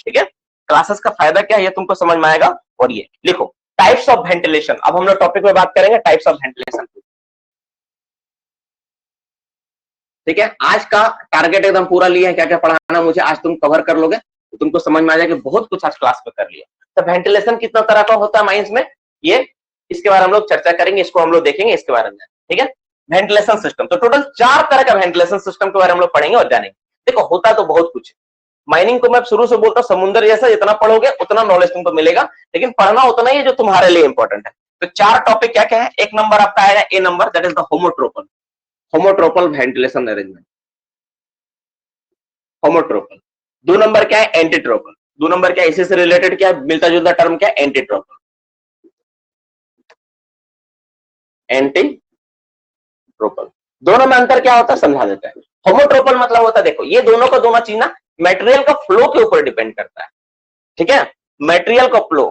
ठीक है, क्लासेस का फायदा क्या है ये तुमको समझ में आएगा। और ये लिखो टाइप्स ऑफ वेंटिलेशन। अब हम लोग टॉपिक में बात करेंगे टाइप्स ऑफ वेंटिलेशन। ठीक है, आज का टारगेट एकदम पूरा लिया है, क्या क्या पढ़ाना मुझे आज तुम कवर कर लोगे तो तुमको समझ में आ जाएगा बहुत कुछ आज क्लास में कर लिया। तो वेंटिलेशन कितना तरह का होता है माइंस में, ये इसके बारे में हम लोग चर्चा करेंगे, इसको हम लोग देखेंगे इसके बारे में। ठीक है, वेंटिलेशन सिस्टम, तो टोटल 4 तरह का वेंटिलेशन सिस्टम के बारे में हम लोग पढ़ेंगे और जानेंगे। देखो होता तो बहुत कुछ है, माइनिंग को मैं शुरू से बोलता हूँ समुद्र जैसा, जितना पढ़ोगे उतना नॉलेज तुमको मिलेगा, लेकिन पढ़ना उतना ही है जो तुम्हारे लिए इंपॉर्टेंट है। तो 4 टॉपिक क्या क्या है, एक नंबर आपका आएगा A number, that is the homotropal, homotropal ventilation arrangement, homotropal. 2 number क्या है, एंटीट्रोपल। 2 नंबर क्या है, इसी से रिलेटेड क्या है, मिलता जुलता टर्म क्या है, एंटीट्रोपल, एंटीट्रोपल। दोनों में अंतर क्या होता है समझा देते हैं। होमोट्रोपल मतलब होता है, देखो ये दोनों का दोनों चीज ना मटेरियल का फ्लो के ऊपर डिपेंड करता है। ठीक है, मटेरियल का फ्लो।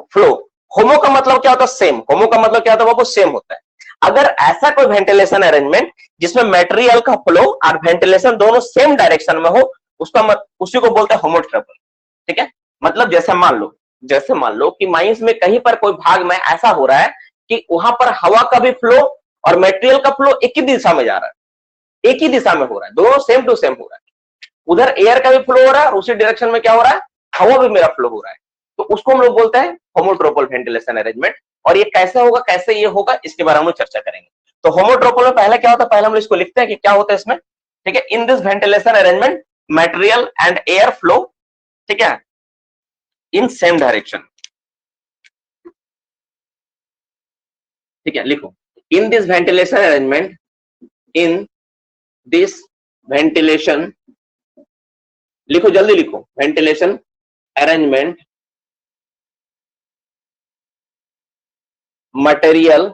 होमो का मतलब क्या होता है, सेम। होमो का मतलब क्या होता है, वो सेम होता है। अगर ऐसा कोई वेंटिलेशन अरेंजमेंट जिसमें मटेरियल का फ्लो और वेंटिलेशन दोनों सेम डायरेक्शन में हो, उसी को बोलते हैं होमोट्रोपल। ठीक है, मतलब जैसे मान लो कि माइंस में कहीं पर कोई भाग में ऐसा हो रहा है कि वहां पर हवा का भी फ्लो और मटेरियल का फ्लो एक ही दिशा में जा रहा है, एक ही दिशा में हो रहा है, दोनों सेम टू सेम हो रहा है। उधर एयर का भी फ्लो हो रहा है और उसी डायरेक्शन में क्या हो रहा है, हवा भी मेरा फ्लो हो रहा है। तो उसको हम लोग बोलते हैं होमोट्रोपल वेंटिलेशन अरेंजमेंट। और ये कैसे होगा, कैसे ये होगा, इसके बारे में हम चर्चा करेंगे। तो होमोट्रोपल में पहले क्या होता है, पहले हम इसको लिखते हैं कि क्या होता है इसमें। ठीक है, इन this ventilation arrangement material and air flow, ठीक है, इन सेम डायरेक्शन। ठीक है, लिखो इन this ventilation arrangement, in this ventilation, लिखो जल्दी लिखो, वेंटिलेशन अरेंजमेंट मटेरियल,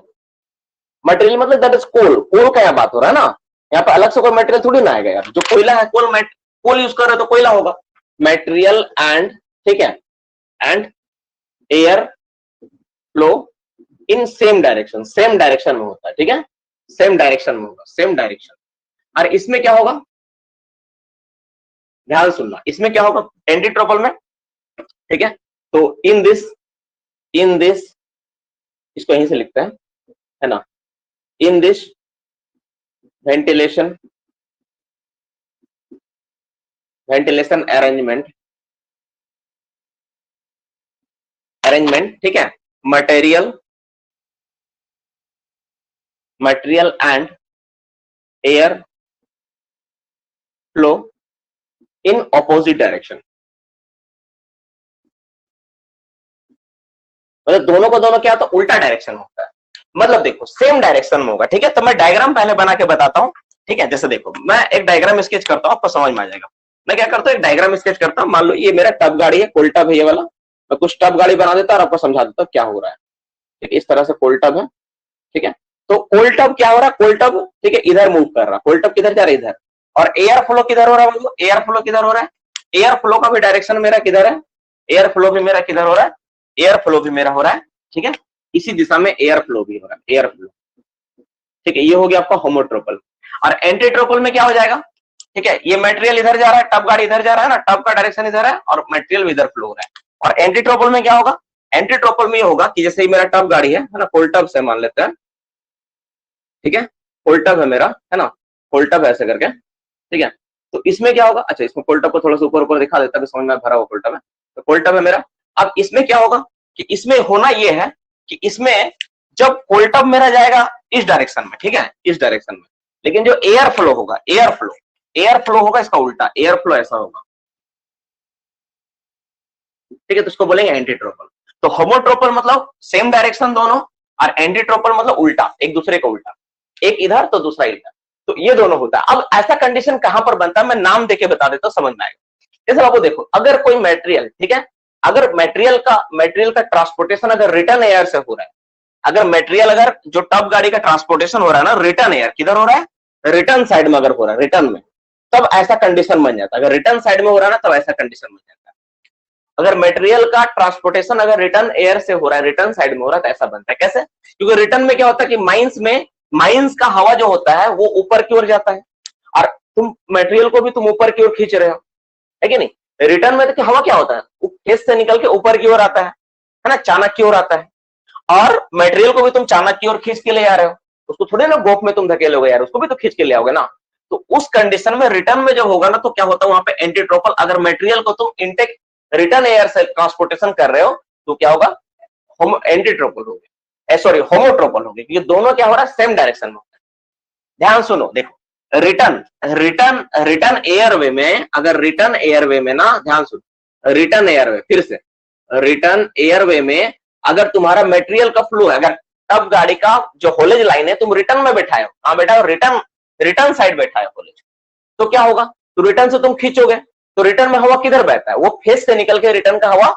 मटेरियल मतलब दैट इज कोल, कोल का यहाँ बात हो रहा है ना, यहाँ पे अलग से कोई मटेरियल थोड़ी ना आएगा यार, जो कोयला है कोल यूज कर रहे तो कोयला होगा। मटेरियल एंड, ठीक है, and air flow in same direction, same direction में होता है। ठीक है, सेम डायरेक्शन में होगा, सेम डायरेक्शन। और इसमें क्या होगा, ध्यान सुनना, इसमें क्या होगा एंटीट्रोपल में। ठीक है, तो इन दिस इसको यहीं से लिखते हैं, है ना, इन दिस वेंटिलेशन अरेंजमेंट, ठीक है, material and air flow in opposite direction. मतलब दोनों को दोनों क्या होता है, उल्टा डायरेक्शन होता है। मतलब देखो सेम डायरेक्शन में होगा। ठीक है, तो मैं डायग्राम पहले बना के बताता हूं। ठीक है, जैसे देखो मैं एक डायग्राम स्केच करता हूं, आपको समझ में आ जाएगा। मैं क्या करता हूं, एक डायग्राम स्केच करता हूं। मान लो ये मेरा टब गाड़ी है, कोल टब है ये वाला। मैं कुछ टब गाड़ी बना देता और आपको समझा देता क्या हो रहा है। ठीक है, इस तरह से कोल टब है। ठीक है, तो कोल टब क्या हो रहा है, कोल टब, ठीक है, इधर मूव कर रहा है, कोल टब किधर जा रहा है, इधर। और एयर फ्लो किधर हो रहा है, एयर फ्लो किधर हो रहा है, एयर फ्लो का भी डायरेक्शन मेरा किधर है, एयर फ्लो भी मेरा किधर हो रहा है, एयर फ्लो भी मेरा हो रहा है। ठीक है, इसी दिशा में एयर फ्लो भी हो रहा है, एयर फ्लो। ठीक है, ये हो गया आपका होमोट्रोपल। और एंटीट्रोपल में क्या हो जाएगा, ठीक है, ये मटेरियल इधर जा रहा है, टब गाड़ी इधर जा रहा है ना, टब का डायरेक्शन इधर है और मटेरियल इधर फ्लो हो रहा है। और एंटीट्रोपल में क्या होगा, एंटीट्रोपल में ये होगा कि जैसे ही मेरा टब गाड़ी है ना, कोल टब से मान लेते हैं। ठीक है, कोल टब है मेरा, है ना, कोल टब है ऐसे करके। ठीक है, तो इसमें क्या होगा, अच्छा इसमें कोल टब को थोड़ा सा ऊपर ऊपर दिखा देता है, समझ में भरा हुआ कोल टब है। तो कोल टब है मेरा। अब इसमें क्या होगा कि इसमें होना ये है कि इसमें जब कोल टब मेरा जाएगा इस डायरेक्शन में, ठीक है, इस डायरेक्शन में, लेकिन जो एयर फ्लो होगा, एयर फ्लो होगा इसका उल्टा, एयर फ्लो ऐसा होगा। ठीक है, तो इसको बोलेंगे एंटीट्रोपल। तो होमोट्रोपल मतलब सेम डायरेक्शन दोनों, और एंटीट्रोपल मतलब उल्टा, एक दूसरे का उल्टा, एक इधर तो दूसरा इधर। तो ये दोनों होता है। अब ऐसा कंडीशन कहां पर बनता है, मैं नाम देके बता देता हूं, समझ में आएगा। जैसे आपको देखो, अगर कोई मटेरियल, ठीक है, अगर मटेरियल का ट्रांसपोर्टेशन अगर रिटर्न एयर से हो रहा है, अगर मटेरियल, अगर जो टब गाड़ी का ट्रांसपोर्टेशन हो रहा है ना, रिटर्न एयर किधर हो रहा है, रिटर्न साइड में अगर हो रहा है, रिटर्न में, तब ऐसा कंडीशन बन जाता है। अगर रिटर्न साइड में हो रहा है ना, तब ऐसा कंडीशन बन जाता है। अगर मटेरियल का ट्रांसपोर्टेशन अगर रिटर्न एयर से हो रहा है, रिटर्न साइड में हो रहा है, तो ऐसा बनता है। कैसे, क्योंकि रिटर्न में क्या होता है कि माइंस का हवा जो होता है वो ऊपर की ओर जाता है, और तुम मटेरियल को भी तुम ऊपर की ओर खींच रहे हो, है कि नहीं। रिटर्न में तो हवा क्या होता है, फेस से निकल के ऊपर की ओर आता है ना, चाणक की ओर आता है। और मटेरियल को भी तुम चाणक की ओर खींच के ले आ रहे हो, उसको थोड़ी ना गोफ में तुम धकेलोगे यार, उसको भी तो खींच के ले आओगे ना। तो उस कंडीशन में रिटर्न में जब होगा ना, तो क्या होता है वहां पे एंटीट्रोपल, अगर मटेरियल को तुम इनटेक रिटर्न एयर से ट्रांसपोर्टेशन कर रहे हो तो क्या होगा, एंटीट्रोपल हो गया, सॉरी होमोट्रोपल हो गया, क्योंकि दोनों क्या हो रहा है, सेम डायरेक्शन में। ध्यान सुनो, देखो रिटर्न रिटर्न रिटर्न एयरवे में, अगर रिटर्न एयरवे में ना, ध्यान सुनो, रिटर्न एयरवे, फिर से रिटर्न एयरवे में अगर तुम्हारा मटेरियल का फ्लो है, अगर तब गाड़ी का जो होलेज लाइन है तुम रिटर्न में बैठाए हो, कहां बैठा हो, रिटर्न रिटर्न साइड बैठा है होलेज, तो क्या होगा, तो रिटर्न से तुम खींचोगे, तो रिटर्न में हवा किधर बहता है, वो फेस से निकल के रिटर्न का हवा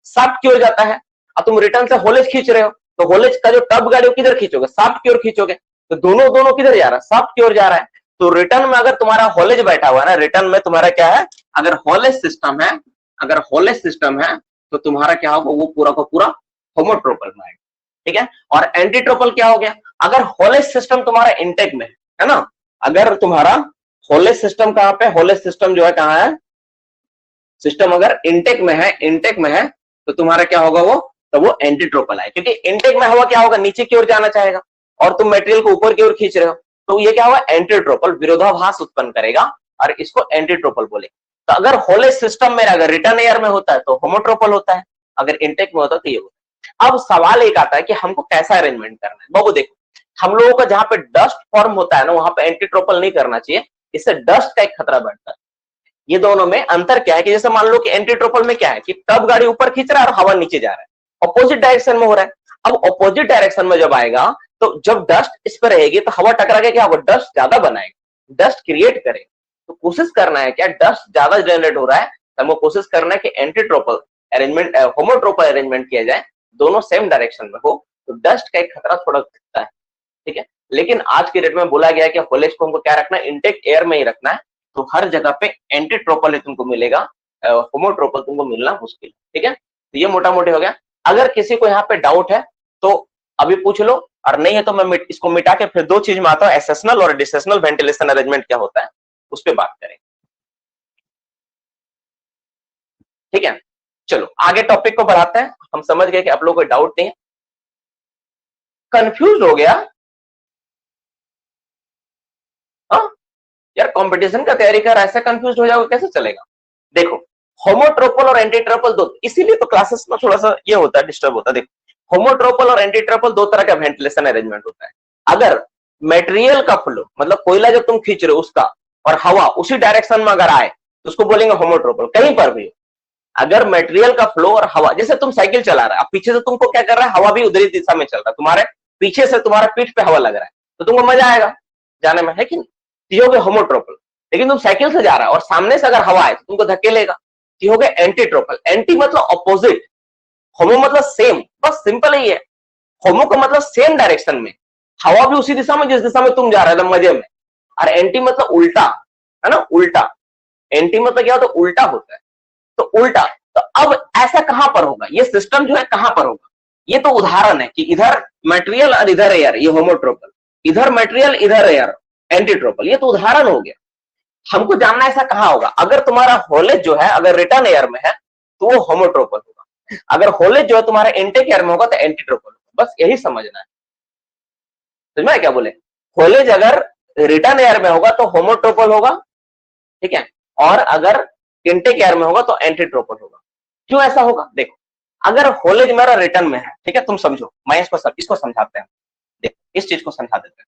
शाफ्ट की ओर जाता है। अब तुम रिटर्न से होलेज खींच रहे हो, तो होलेज का जो टब गाड़ी किधर खींचोगे, शाफ्ट की ओर खींचोगे, तो दोनों दोनों किधर जा रहा है, शाफ्ट की ओर जा रहा है। तो रिटर्न में अगर तुम्हारा होलेज बैठा हुआ है ना, रिटर्न में तुम्हारा क्या है, अगर होलेज सिस्टम है, अगर होलेज सिस्टम है तो तुम्हारा क्या होगा, वो पूरा का पूरा होमोट्रोपल में आएगा, ठीक है। और एंटीट्रोपल क्या हो गया, अगर होलेज सिस्टम तुम्हारा इंटेक में है ना, अगर तुम्हारा होलेज सिस्टम कहां पे, होलेज सिस्टम जो है कहां है, सिस्टम अगर इंटेक में है, इंटेक में है, तो तुम्हारा क्या होगा वो, तो वो एंटीट्रोपल है, क्योंकि इंटेक में हवा क्या होगा, नीचे की ओर जाना चाहेगा और तुम मटेरियल को ऊपर की ओर खींच रहे हो, तो ये क्या होगा, एंटीट्रोपल, विरोधाभास उत्पन्न करेगा और इसको एंटीट्रोपल बोले। तो अगर होलेज सिस्टम में अगर रिटर्न एयर में होता है तो होमोट्रोपल होता है, अगर इंटेक में होता है तो ये होता है। अब सवाल एक आता है कि हमको कैसा अरेंजमेंट करना है। बाबू देखो, हम लोगों का जहां पे डस्ट फॉर्म होता है ना, वहां पे एंटीट्रोपल नहीं करना चाहिए, इससे डस्ट का एक खतरा बढ़ता है। ये दोनों में अंतर क्या है कि जैसे मान लो कि एंटीट्रोपल में क्या है कि तब गाड़ी ऊपर खींच रहा है और हवा नीचे जा रहा है, ऑपोजिट डायरेक्शन में हो रहा है। अब ऑपोजिट डायरेक्शन में जब आएगा तो जब डस्ट इस पर रहेगी तो हवा टकरा के क्या होगा, डस्ट ज्यादा बनाएगा, डस्ट क्रिएट करेगा। तो कोशिश करना है क्या, डस्ट ज्यादा जनरेट हो रहा है, तो हमको कोशिश करना है कि एंटीट्रोपल अरेंजमेंट, होमोट्रोपल अरेंजमेंट किया जाए, दोनों सेम डायरेक्शन में हो, तो डस्ट का एक खतरा थोड़ा दिखता है, ठीक है। लेकिन आज के डेट में बोला गया है कि होलेज को हमको क्या रखना है, इंटेक एयर में ही रखना है, तो हर जगह पे एंटीट्रोपल ही तुमको मिलेगा, होमोट्रोपल तुमको मिलना मुश्किल, ठीक है। तो ये मोटा मोटी हो गया। अगर किसी को यहाँ पे डाउट है तो अभी पूछ लो, और नहीं है तो मैं इसको मिटा के फिर दो चीज में आता हूँ, एसेशनल और डिसेशनल वेंटिलेशन अरेंजमेंट क्या होता है उस पर बात करेंगे, ठीक है। चलो आगे टॉपिक को बढ़ाते हैं, हम समझ गए कि आप लोगों को डाउट नहीं है, कंफ्यूज हो गया, हाँ यार कंपटीशन का तैयारी कर ऐसा कंफ्यूज हो जाओगे कैसे चलेगा। देखो होमोट्रोपल और एंटीट्रोपल दो, इसीलिए तो क्लासेस में थोड़ा सा ये होता है, डिस्टर्ब होता है। देखो होमोट्रोपल और एंटीट्रोपल दो तरह का वेंटिलेशन अरेंजमेंट होता है। अगर मटेरियल का फ्लो, मतलब कोयला जब तुम खींच रहे हो उसका, और हवा उसी डायरेक्शन में अगर आए तो उसको बोलेंगे होमोट्रोपल, कहीं पर भी अगर मटेरियल का फ्लो और हवा, जैसे तुम साइकिल चला रहा है, अब पीछे से तुमको क्या कर रहा है, हवा भी उधरी दिशा में चल रहा है, तुम्हारे पीछे से तुम्हारा पीठ पे हवा लग रहा है, तो तुमको मजा आएगा जाने में, है कि नहीं, ये हो गया होमोट्रोपल। लेकिन तुम साइकिल से जा रहा है और सामने से अगर हवा आए तो तुमको धकेलेगा, ये हो गया एंटीट्रोपल। एंटी मतलब ऑपोजिट, होमो मतलब सेम, बस सिंपल ही है। होमो का मतलब सेम डायरेक्शन में, हवा भी उसी दिशा में जिस दिशा में तुम जा रहे हो मजे में, और एंटी मतलब उल्टा, है ना, उल्टा। एंटी मतलब क्या होता है, उल्टा होता है, तो उल्टा। तो अब ऐसा कहां पर होगा, ये सिस्टम जो है कहां पर होगा, ये तो उदाहरण है कि इधर मटेरियल और इधर एयर, ये होमोट्रोपल, इधर मटेरियल इधर एयर एंटीट्रोपल, ये तो उदाहरण हो गया। हमको जानना ऐसा कहां होगा, अगर तुम्हारा होलेज जो है अगर रिटर्न एयर में है तो वो होमोट्रोपल होगा, अगर होलेज जो है तुम्हारा इंटेक एयर में होगा तो एंटीट्रोपल होगा, बस यही समझना है। समझ में क्या बोले, होलेज अगर रिटर्न एयर में होगा तो होमोट्रोपल होगा, ठीक है, और अगर इंटेक एयर में होगा तो एंटीट्रोपल होगा। क्यों ऐसा होगा, देखो अगर होलेज मेरा रिटर्न में है, ठीक है, तुम समझो, मैं इसको समझाते हैं, देखो इस चीज को समझा देते हैं।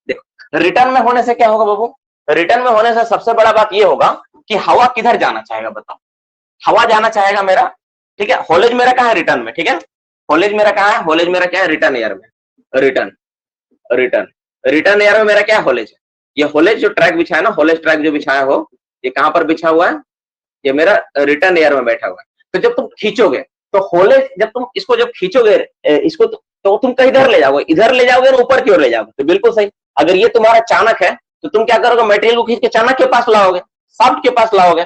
देखो रिटर्न में होने से क्या होगा बाबू, रिटर्न में होने से सबसे बड़ा बात ये होगा कि हवा किधर जाना चाहेगा, बताओ, हवा जाना चाहेगा मेरा, ठीक है, होलेज मेरा कहाँ है, रिटर्न में, ठीक है, होलेज मेरा कहाँ है, होलेज मेरा क्या है, रिटर्न एयर में, रिटर्न रिटर्न रिटर्न एयर में मेरा क्या है, होलेज है। ये होलेज जो ट्रैक बिछा है ना, होलेज ट्रैक जो बिछाया हो, ये कहां पर बिछा हुआ है, ये मेरा रिटर्न एयर में बैठा हुआ है। तो जब तुम खींचोगे तो होलेज, जब तुम इसको जब खींचोगे इसको, तो तुम कहीं इधर ले जाओगे, इधर ले जाओगे ना ऊपर की ओर ले जाओगे, तो बिल्कुल सही। अगर ये तुम्हारा चाणक है तो तुम क्या करोगे, मटेरियल को खींच के चाणक के पास लाओगे, शाफ्ट के पास लाओगे,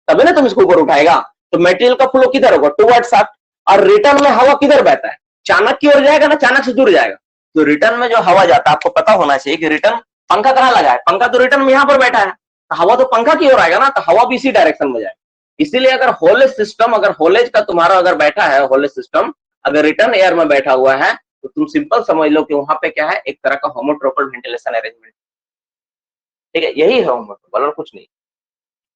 तभी ना तुम इसको ऊपर उठाएगा। तो मटेरियल का फ्लो किधर होगा, टुवर्ड शाफ्ट, और रिटर्न में हवा किधर बहता है, चाणक की ओर जाएगा ना, चाणक से दूर जाएगा। तो रिटर्न में जो हवा जाता है, आपको पता होना चाहिए कि रिटर्न, पंखा कहाँ लगा है, पंखा तो रिटर्न में यहाँ पर बैठा है, तो हवा तो पंखा की ओर आएगा ना, तो हवा भी इसी डायरेक्शन में जाएगा। इसीलिए अगर होलेज सिस्टम, अगर होलेज का तुम्हारा अगर बैठा है होलेज सिस्टम, अगर रिटर्न एयर में बैठा हुआ है, तो तुम सिंपल समझ लो कि वहां पे क्या है, एक तरह का होमोट्रोपल वेंटिलेशन अरेंजमेंट। ठीक है, यही है होमोट्रोपल और कुछ नहीं।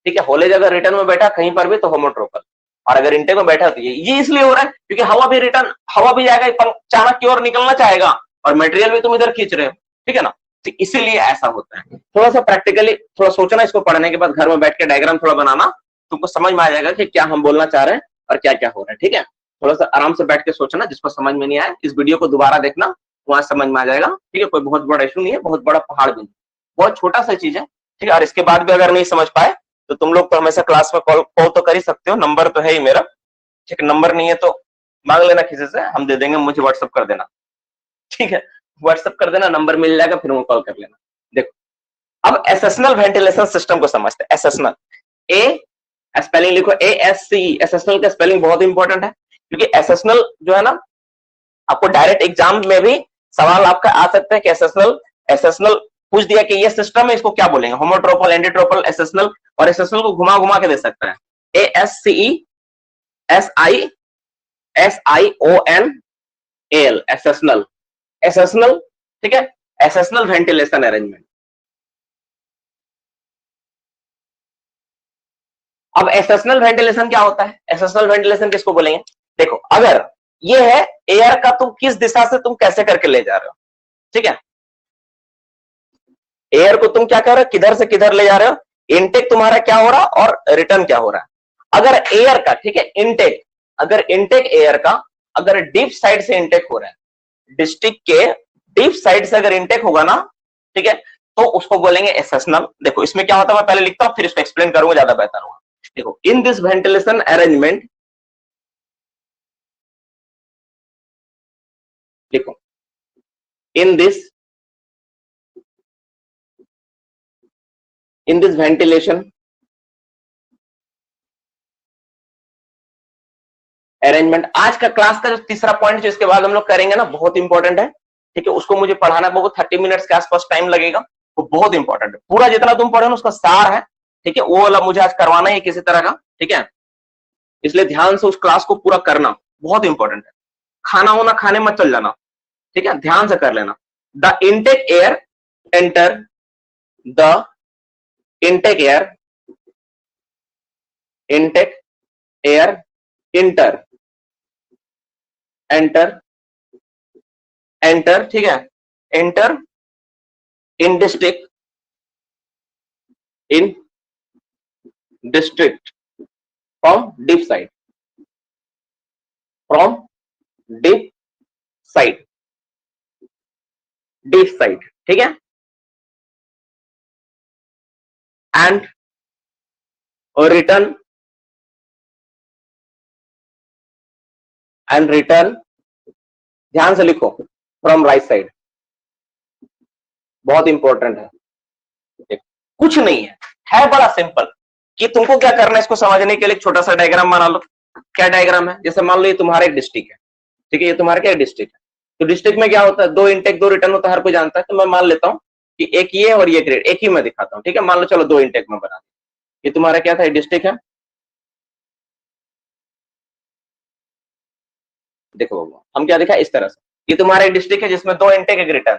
ठीक है, होलेज अगर रिटर्न में बैठा कहीं पर भी तो होमोट्रोपल, और अगर इंटेक में बैठा तो ये इसलिए हो रहा है क्योंकि हवा भी रिटर्न, हवा भी जाएगा, चाणक की ओर निकलना चाहेगा और मटेरियल भी तुम इधर खींच रहे हो। ठीक है ना, तो इसीलिए ऐसा होता है। थोड़ा सा प्रैक्टिकली थोड़ा सोचना, इसको पढ़ने के बाद घर में बैठ के डायग्राम थोड़ा बनाना, तुमको समझ में आ जाएगा कि क्या हम बोलना चाह रहे हैं और क्या क्या हो रहा है। ठीक है, थोड़ा सा आराम से बैठ के सोचना, जिसको समझ में नहीं आया इस वीडियो को दोबारा देखना, वहां समझ में आ जाएगा। ठीक है, कोई बहुत बड़ा इशू नहीं है, बहुत बड़ा पहाड़ भी नहीं, बहुत छोटा सा चीज है। ठीक है, और इसके बाद भी अगर नहीं समझ पाए तो तुम लोग तो हमेशा क्लास में कॉल तो कर ही सकते हो, नंबर तो है ही मेरा। ठीक है, नंबर नहीं है तो मांग लेना किसी से, हम दे देंगे, मुझे व्हाट्सअप कर देना। ठीक है, व्हाट्सअप कर देना, नंबर मिल जाएगा, फिर वो कॉल कर लेना। देखो, अब एसेशनल वेंटिलेशन सिस्टम को समझते हैं। एसेशनल, ए स्पेलिंग लिखो ASCE, एसेशनल का स्पेलिंग बहुत इंपॉर्टेंट है, क्योंकि एसेशनल जो है ना, आपको डायरेक्ट एग्जाम में भी सवाल आपका आ सकता है कि एसेशनल, एसेशनल पूछ दिया कि ये सिस्टम है, इसको क्या बोलेंगे, होमोट्रोपल, एंटीट्रोपल, एसेशनल, और एसेशनल को घुमा घुमा के दे सकता है। ASCE SIONAL, एसेशनल, एसेशनल। ठीक है, एसेशनल वेंटिलेशन अरेंजमेंट। अब एसेशनल वेंटिलेशन क्या होता है, एसेशनल वेंटिलेशन किसको बोलेंगे? देखो, अगर ये है एयर का, तुम किस दिशा से तुम कैसे करके ले जा रहे हो। ठीक है, एयर को तुम क्या कर रहे हो, किधर से किधर ले जा रहे हो, इनटेक तुम्हारा क्या हो रहा और रिटर्न क्या हो रहा है। अगर एयर का, ठीक है, इनटेक, अगर इनटेक एयर का अगर डीप साइड से इनटेक हो रहा है, डिस्ट्रिक्ट के डीप साइड से अगर इनटेक होगा ना, ठीक है, तो उसको बोलेंगे एसेशनल। देखो इसमें क्या होता है, मैं पहले लिखता हूं फिर इसको एक्सप्लेन करूंगा, ज्यादा बेहतर होगा। देखो, इन दिस वेंटिलेशन अरेंजमेंट, देखो, इन दिस वेंटिलेशन अरेंजमेंट, आज का क्लास का जो तीसरा पॉइंट जो इसके बाद हम लोग करेंगे ना, बहुत इंपॉर्टेंट है। ठीक है, उसको मुझे पढ़ाना बहुत 30 मिनट्स के आसपास टाइम लगेगा, वो बहुत इंपॉर्टेंट है। पूरा जितना तुम पढ़े ना उसका सार है। ठीक है, वो वाला मुझे आज करवाना है किसी तरह का। ठीक है, इसलिए ध्यान से उस क्लास को पूरा करना, बहुत इंपॉर्टेंट है। खाना होना खाने मत चल जाना। ठीक है, ध्यान से कर लेना। The intake air enter, the intake air, intake air inter, enter, enter, ठीक है, enter in district, in district from deep side, from deep side, deep side. ठीक है, एंड रिटर्न, एंड रिटर्न, ध्यान से लिखो, फ्रॉम राइट साइड, बहुत important है। कुछ नहीं है बड़ा सिंपल, कि तुमको क्या करना है, इसको समझने के लिए एक छोटा सा डायग्राम बना लो। क्या डायग्राम है, जैसे मान लो ये तुम्हारा एक डिस्ट्रिक्ट है। ठीक है, ये तुम्हारा क्या डिस्ट्रिक्ट है, तो डिस्ट्रिक्ट में क्या होता है, 2 इंटेक 2 रिटर्न होता है, हर कोई जानता है। तो मैं मान लेता हूँ कि एक ये और ये ग्रेड, एक ही मैं दिखाता हूँ। ठीक है, मान लो चलो 2 इंटेक में बना दिया। ये तुम्हारा क्या था, डिस्ट्रिक्ट है। देखो बाबू, हम क्या दिखा इस तरह से, ये तुम्हारा एक डिस्ट्रिक्ट है जिसमें 2 इंटेक एक रिटर्न,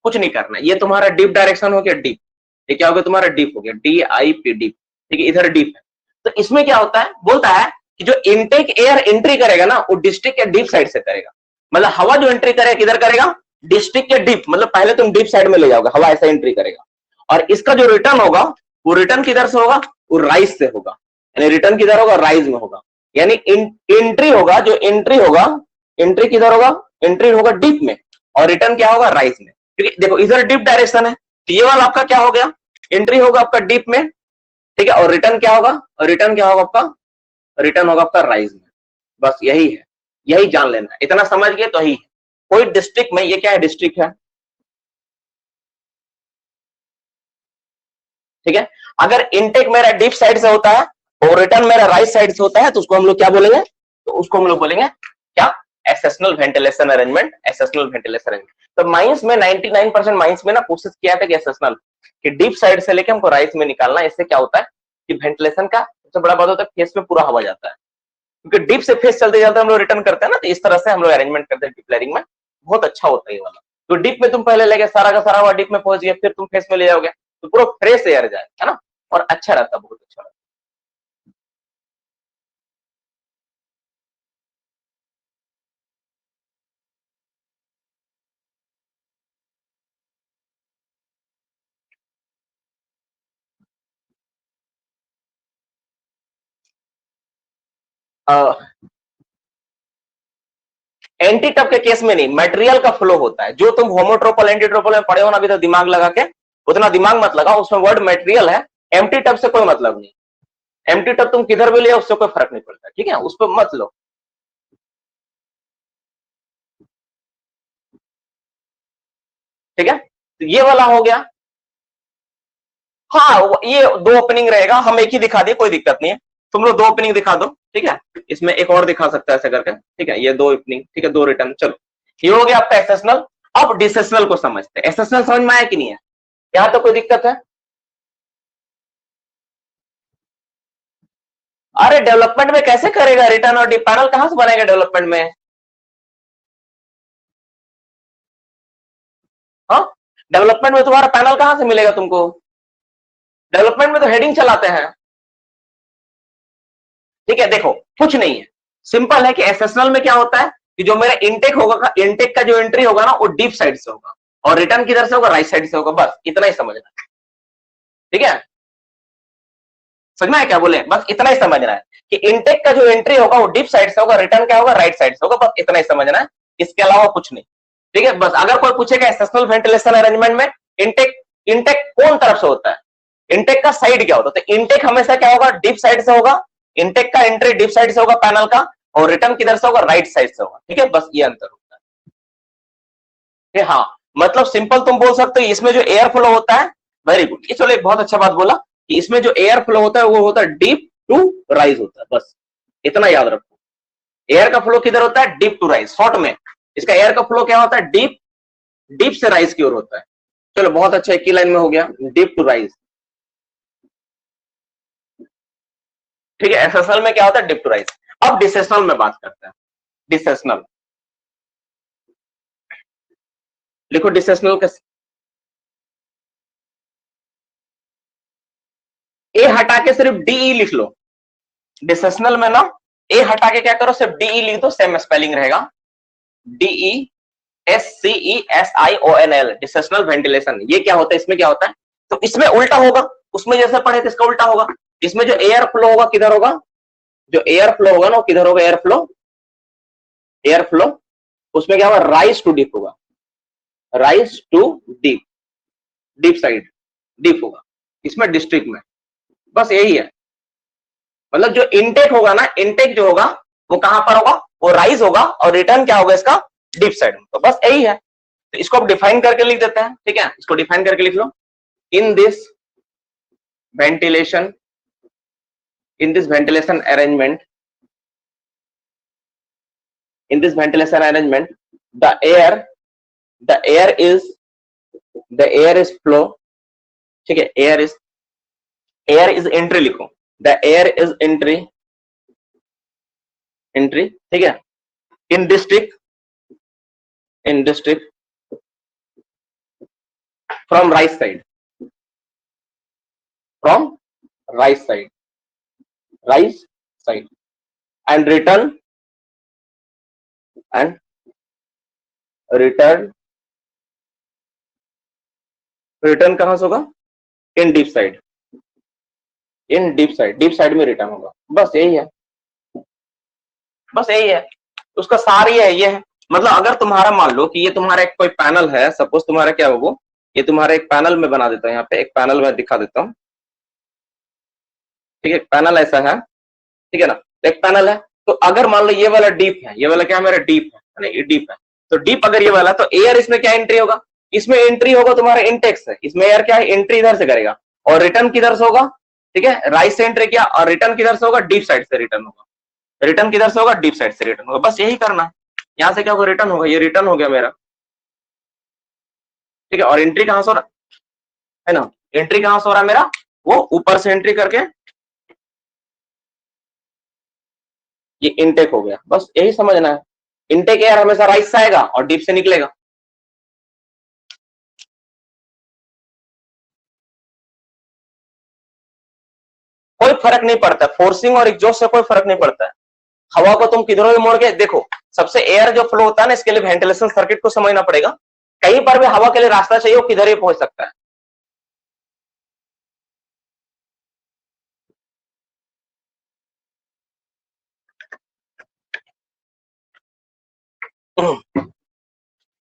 कुछ नहीं करना। ये तुम्हारा डीप डायरेक्शन हो गया, डीप, ये क्या हो गया तुम्हारा, डीप हो गया, DIP, डीप। ठीक है, इधर डीप है। तो इसमें क्या होता है, बोलता है कि जो इनटेक एयर एंट्री करेगा ना, वो डिस्ट्रिक्ट के डीप साइड से करेगा। मतलब हवा जो एंट्री करेगा किधर करेगा, डिस्ट्रिक्ट के डीप, मतलब पहले तुम डीप साइड में ले जाओगे, हवा ऐसा एंट्री करेगा। और इसका जो रिटर्न होगा, वो रिटर्न किधर से होगा, वो राइज से होगा। यानी रिटर्न किधर होगा, राइज में होगा। यानी एंट्री होगा, जो एंट्री होगा, एंट्री किधर होगा, एंट्री होगा डीप में, और रिटर्न क्या होगा, राइज में। क्योंकि देखो इधर डीप डायरेक्शन है, तो ये वाला आपका क्या हो गया, एंट्री होगा आपका डीप में। ठीक है, और रिटर्न क्या होगा, और रिटर्न क्या होगा आपका, रिटर्न होगा आपका राइज में। बस यही है, यही जान लेना है, इतना समझ गए तो ही है। कोई डिस्ट्रिक्ट में, ये क्या है, डिस्ट्रिक्ट है। ठीक है, अगर इनटेक मेरा डीप साइड से होता है और रिटर्न मेरा राइट साइड से होता है, तो उसको हम लोग क्या बोलेंगे, तो उसको हम लोग बोलेंगे क्या, एसेशनल वेंटिलेशन अरेंजमेंट, एसेशनल वेंटिलेशन अरेंजमेंट। तो माइंस में 99% माइंस में ना कोशिश किया था कि एसेशनल कि डीप साइड से लेके हमको राइट में निकालना। इससे क्या होता है कि वेंटिलेशन का सबसे बड़ा बात होता है फेस में पूरा हवा जाता है, क्योंकि डीप से फेस चलते चलते हम लोग रिटर्न करते हैं ना, तो इस तरह से हम लोग अरेंजमेंट करते हैं डीप लेयरिंग में, बहुत अच्छा होता है ये वाला। तो डीप में तुम पहले लेके सारा का सारा हुआ डीप में पहुंच गया, फिर तुम फेस में ले जाओगे तो पूरा फ्रेश एयर जाए, है ना, और अच्छा रहता है, बहुत अच्छा रहता है। एंटी टब के केस में नहीं, मटेरियल का फ्लो होता है, जो तुम होमोट्रोपल एंटीट्रोपल में पढ़े हो ना अभी तो दिमाग लगा के, उतना दिमाग मत लगाओ, उसमें वर्ड मटेरियल है, एम्प्टी टब से कोई मतलब नहीं। एम्प्टी टब तुम किधर भी ले उससे कोई फर्क नहीं पड़ता, ठीक है, उस पर मत लो। ठीक है, तो ये वाला हो गया। हाँ ये दो ओपनिंग रहेगा, हम एक ही दिखा दिए, कोई दिक्कत नहीं है, तुम लोग दो ओपनिंग दिखा दो, ठीक है, इसमें एक और दिखा सकता है ऐसे करके, ठीक है, ये दो ओपनिंग, ठीक है, दो रिटर्न, चलो ये हो गया आपका एसेशनल। अब डिसेशनल को समझते हैं, एसेशनल समझ में आया कि नहीं है, यहां तो कोई दिक्कत है? अरे डेवलपमेंट में कैसे करेगा रिटर्न और पैनल कहां से बनेगा डेवलपमेंट में? हाँ, डेवलपमेंट में तुम्हारा पैनल कहां से मिलेगा तुमको? डेवलपमेंट में तो हेडिंग चलाते हैं। ठीक है, देखो कुछ नहीं है, सिंपल है कि एसएसएल में क्या होता है कि जो मेरा इंटेक होगा, इंटेक का जो एंट्री होगा ना वो डीप साइड से होगा, और रिटर्न किधर से होगा? राइट साइड से होगा, बस इतना ही समझना है। ठीक है, समझना है क्या बोले? बस इतना ही समझना है कि इंटेक का जो एंट्री होगा वो डीप साइड से होगा, रिटर्न क्या होगा? राइट साइड से होगा, बस इतना ही समझना है, इसके अलावा कुछ नहीं। ठीक है, बस अगर कोई पूछेगा एसेशनल वेंटिलेशन अरेंजमेंट में इंटेक, इंटेक कौन तरफ से होता है, इंटेक का साइड क्या होता है, तो इंटेक हमेशा क्या होगा? डीप साइड से होगा, इंटेक का एंट्री डीप साइड से होगा पैनल का, और रिटर्न किधर से होगा? राइट साइड से होगा। ठीक है, बस ये अंतर होता है। हाँ, मतलब सिंपल तुम बोल सकते हो इसमें जो एयर फ्लो होता है, वेरी गुड, ये चलो एक बहुत अच्छा बात बोला कि इसमें जो एयर फ्लो होता है वो होता है डीप टू राइज होता है, बस इतना याद रखो। एयर का फ्लो किधर होता है? डीप टू राइज, शॉर्ट में इसका एयर का फ्लो क्या होता है? डीप, डीप से राइज की ओर होता है। चलो बहुत अच्छा, एक ही लाइन में हो गया, डीप टू राइज। ठीक है, एसएसएल में क्या होता है? Deep to rise. अब डिसेशनल में बात करते हैं। डिसेशनल लिखो, डिसेशनल का ए हटा के सिर्फ डीई लिख लो। डिसेशनल में ना ए हटा के क्या करो? सिर्फ डीई लिख दो, सेम स्पेलिंग रहेगा, डीई SCESIONL, डिसेशनल वेंटिलेशन। ये क्या होता है? इसमें क्या होता है? तो इसमें उल्टा होगा, उसमें जैसे पढ़े थे इसका उल्टा होगा। इसमें जो एयर फ्लो होगा किधर होगा? जो एयर फ्लो होगा ना वो किधर होगा? एयर फ्लो, एयर फ्लो उसमें क्या होगा? राइज टू डीप होगा, rise to deep, deep side, deep होगा इसमें डिस्ट्रिक्ट में, बस यही है। मतलब जो इनटेक होगा ना, इनटेक जो होगा वो कहां पर होगा? वो राइज होगा, और रिटर्न क्या होगा इसका? डीप साइड में, तो बस यही है। तो इसको अब डिफाइन करके लिख देते हैं, ठीक है, इसको डिफाइन करके लिख लो। In this ventilation, in this ventilation arrangement, in this ventilation arrangement, the air, the air is, the air is flow, ठीक है, air is, air is entry लिखो, the air is entry, entry, ठीक है, in district, in district from right side, from right side, right side, and return, and return, return कहां से होगा? in deep side, in deep side, deep side में return होगा, बस यही है, बस यही है, उसका सार ये है, ये है। मतलब अगर तुम्हारा मान लो कि ये तुम्हारा एक कोई पैनल है, सपोज तुम्हारा क्या हो वो, ये तुम्हारा एक पैनल में बना देता हूं, यहाँ पे एक पैनल में दिखा देता हूँ, ठीक है, पैनल ऐसा है, ठीक है ना, एक पैनल है, तो अगर मान लो ये वाला डीप है, ये वाला क्या है मेरा? डीप है, ये डीप है, तो डीप अगर ये वाला, तो एयर इसमें क्या एंट्री होगा? इसमें एंट्री होगा तुम्हारा इंटेक्स है, इसमें एयर क्या है? एंट्री इधर से करेगा, और रिटर्न किधर से होगा? ठीक है, राइट से एंट्री किया, और रिटर्न किधर से होगा? डीप साइड से रिटर्न होगा, रिटर्न किधर से होगा? डीप साइड से रिटर्न होगा, बस यही करना है। यहां से क्या होगा? रिटर्न होगा, ये रिटर्न हो गया मेरा, ठीक है, और एंट्री कहां से हो रहा है ना? एंट्री कहां से हो रहा है मेरा? वो ऊपर से एंट्री करके ये इनटेक हो गया, बस यही समझना है। इनटेक एयर हमेशा राइट से आएगा और डीप से निकलेगा। कोई फर्क नहीं पड़ता, फोर्सिंग और एग्जॉस्ट से कोई फर्क नहीं पड़ता है। हवा को तुम किधरों भी मोड़ के देखो, सबसे एयर जो फ्लो होता है ना, इसके लिए वेंटिलेशन सर्किट को समझना पड़ेगा। कहीं पर भी हवा के लिए रास्ता चाहिए, वो किधर ही पहुंच सकता है।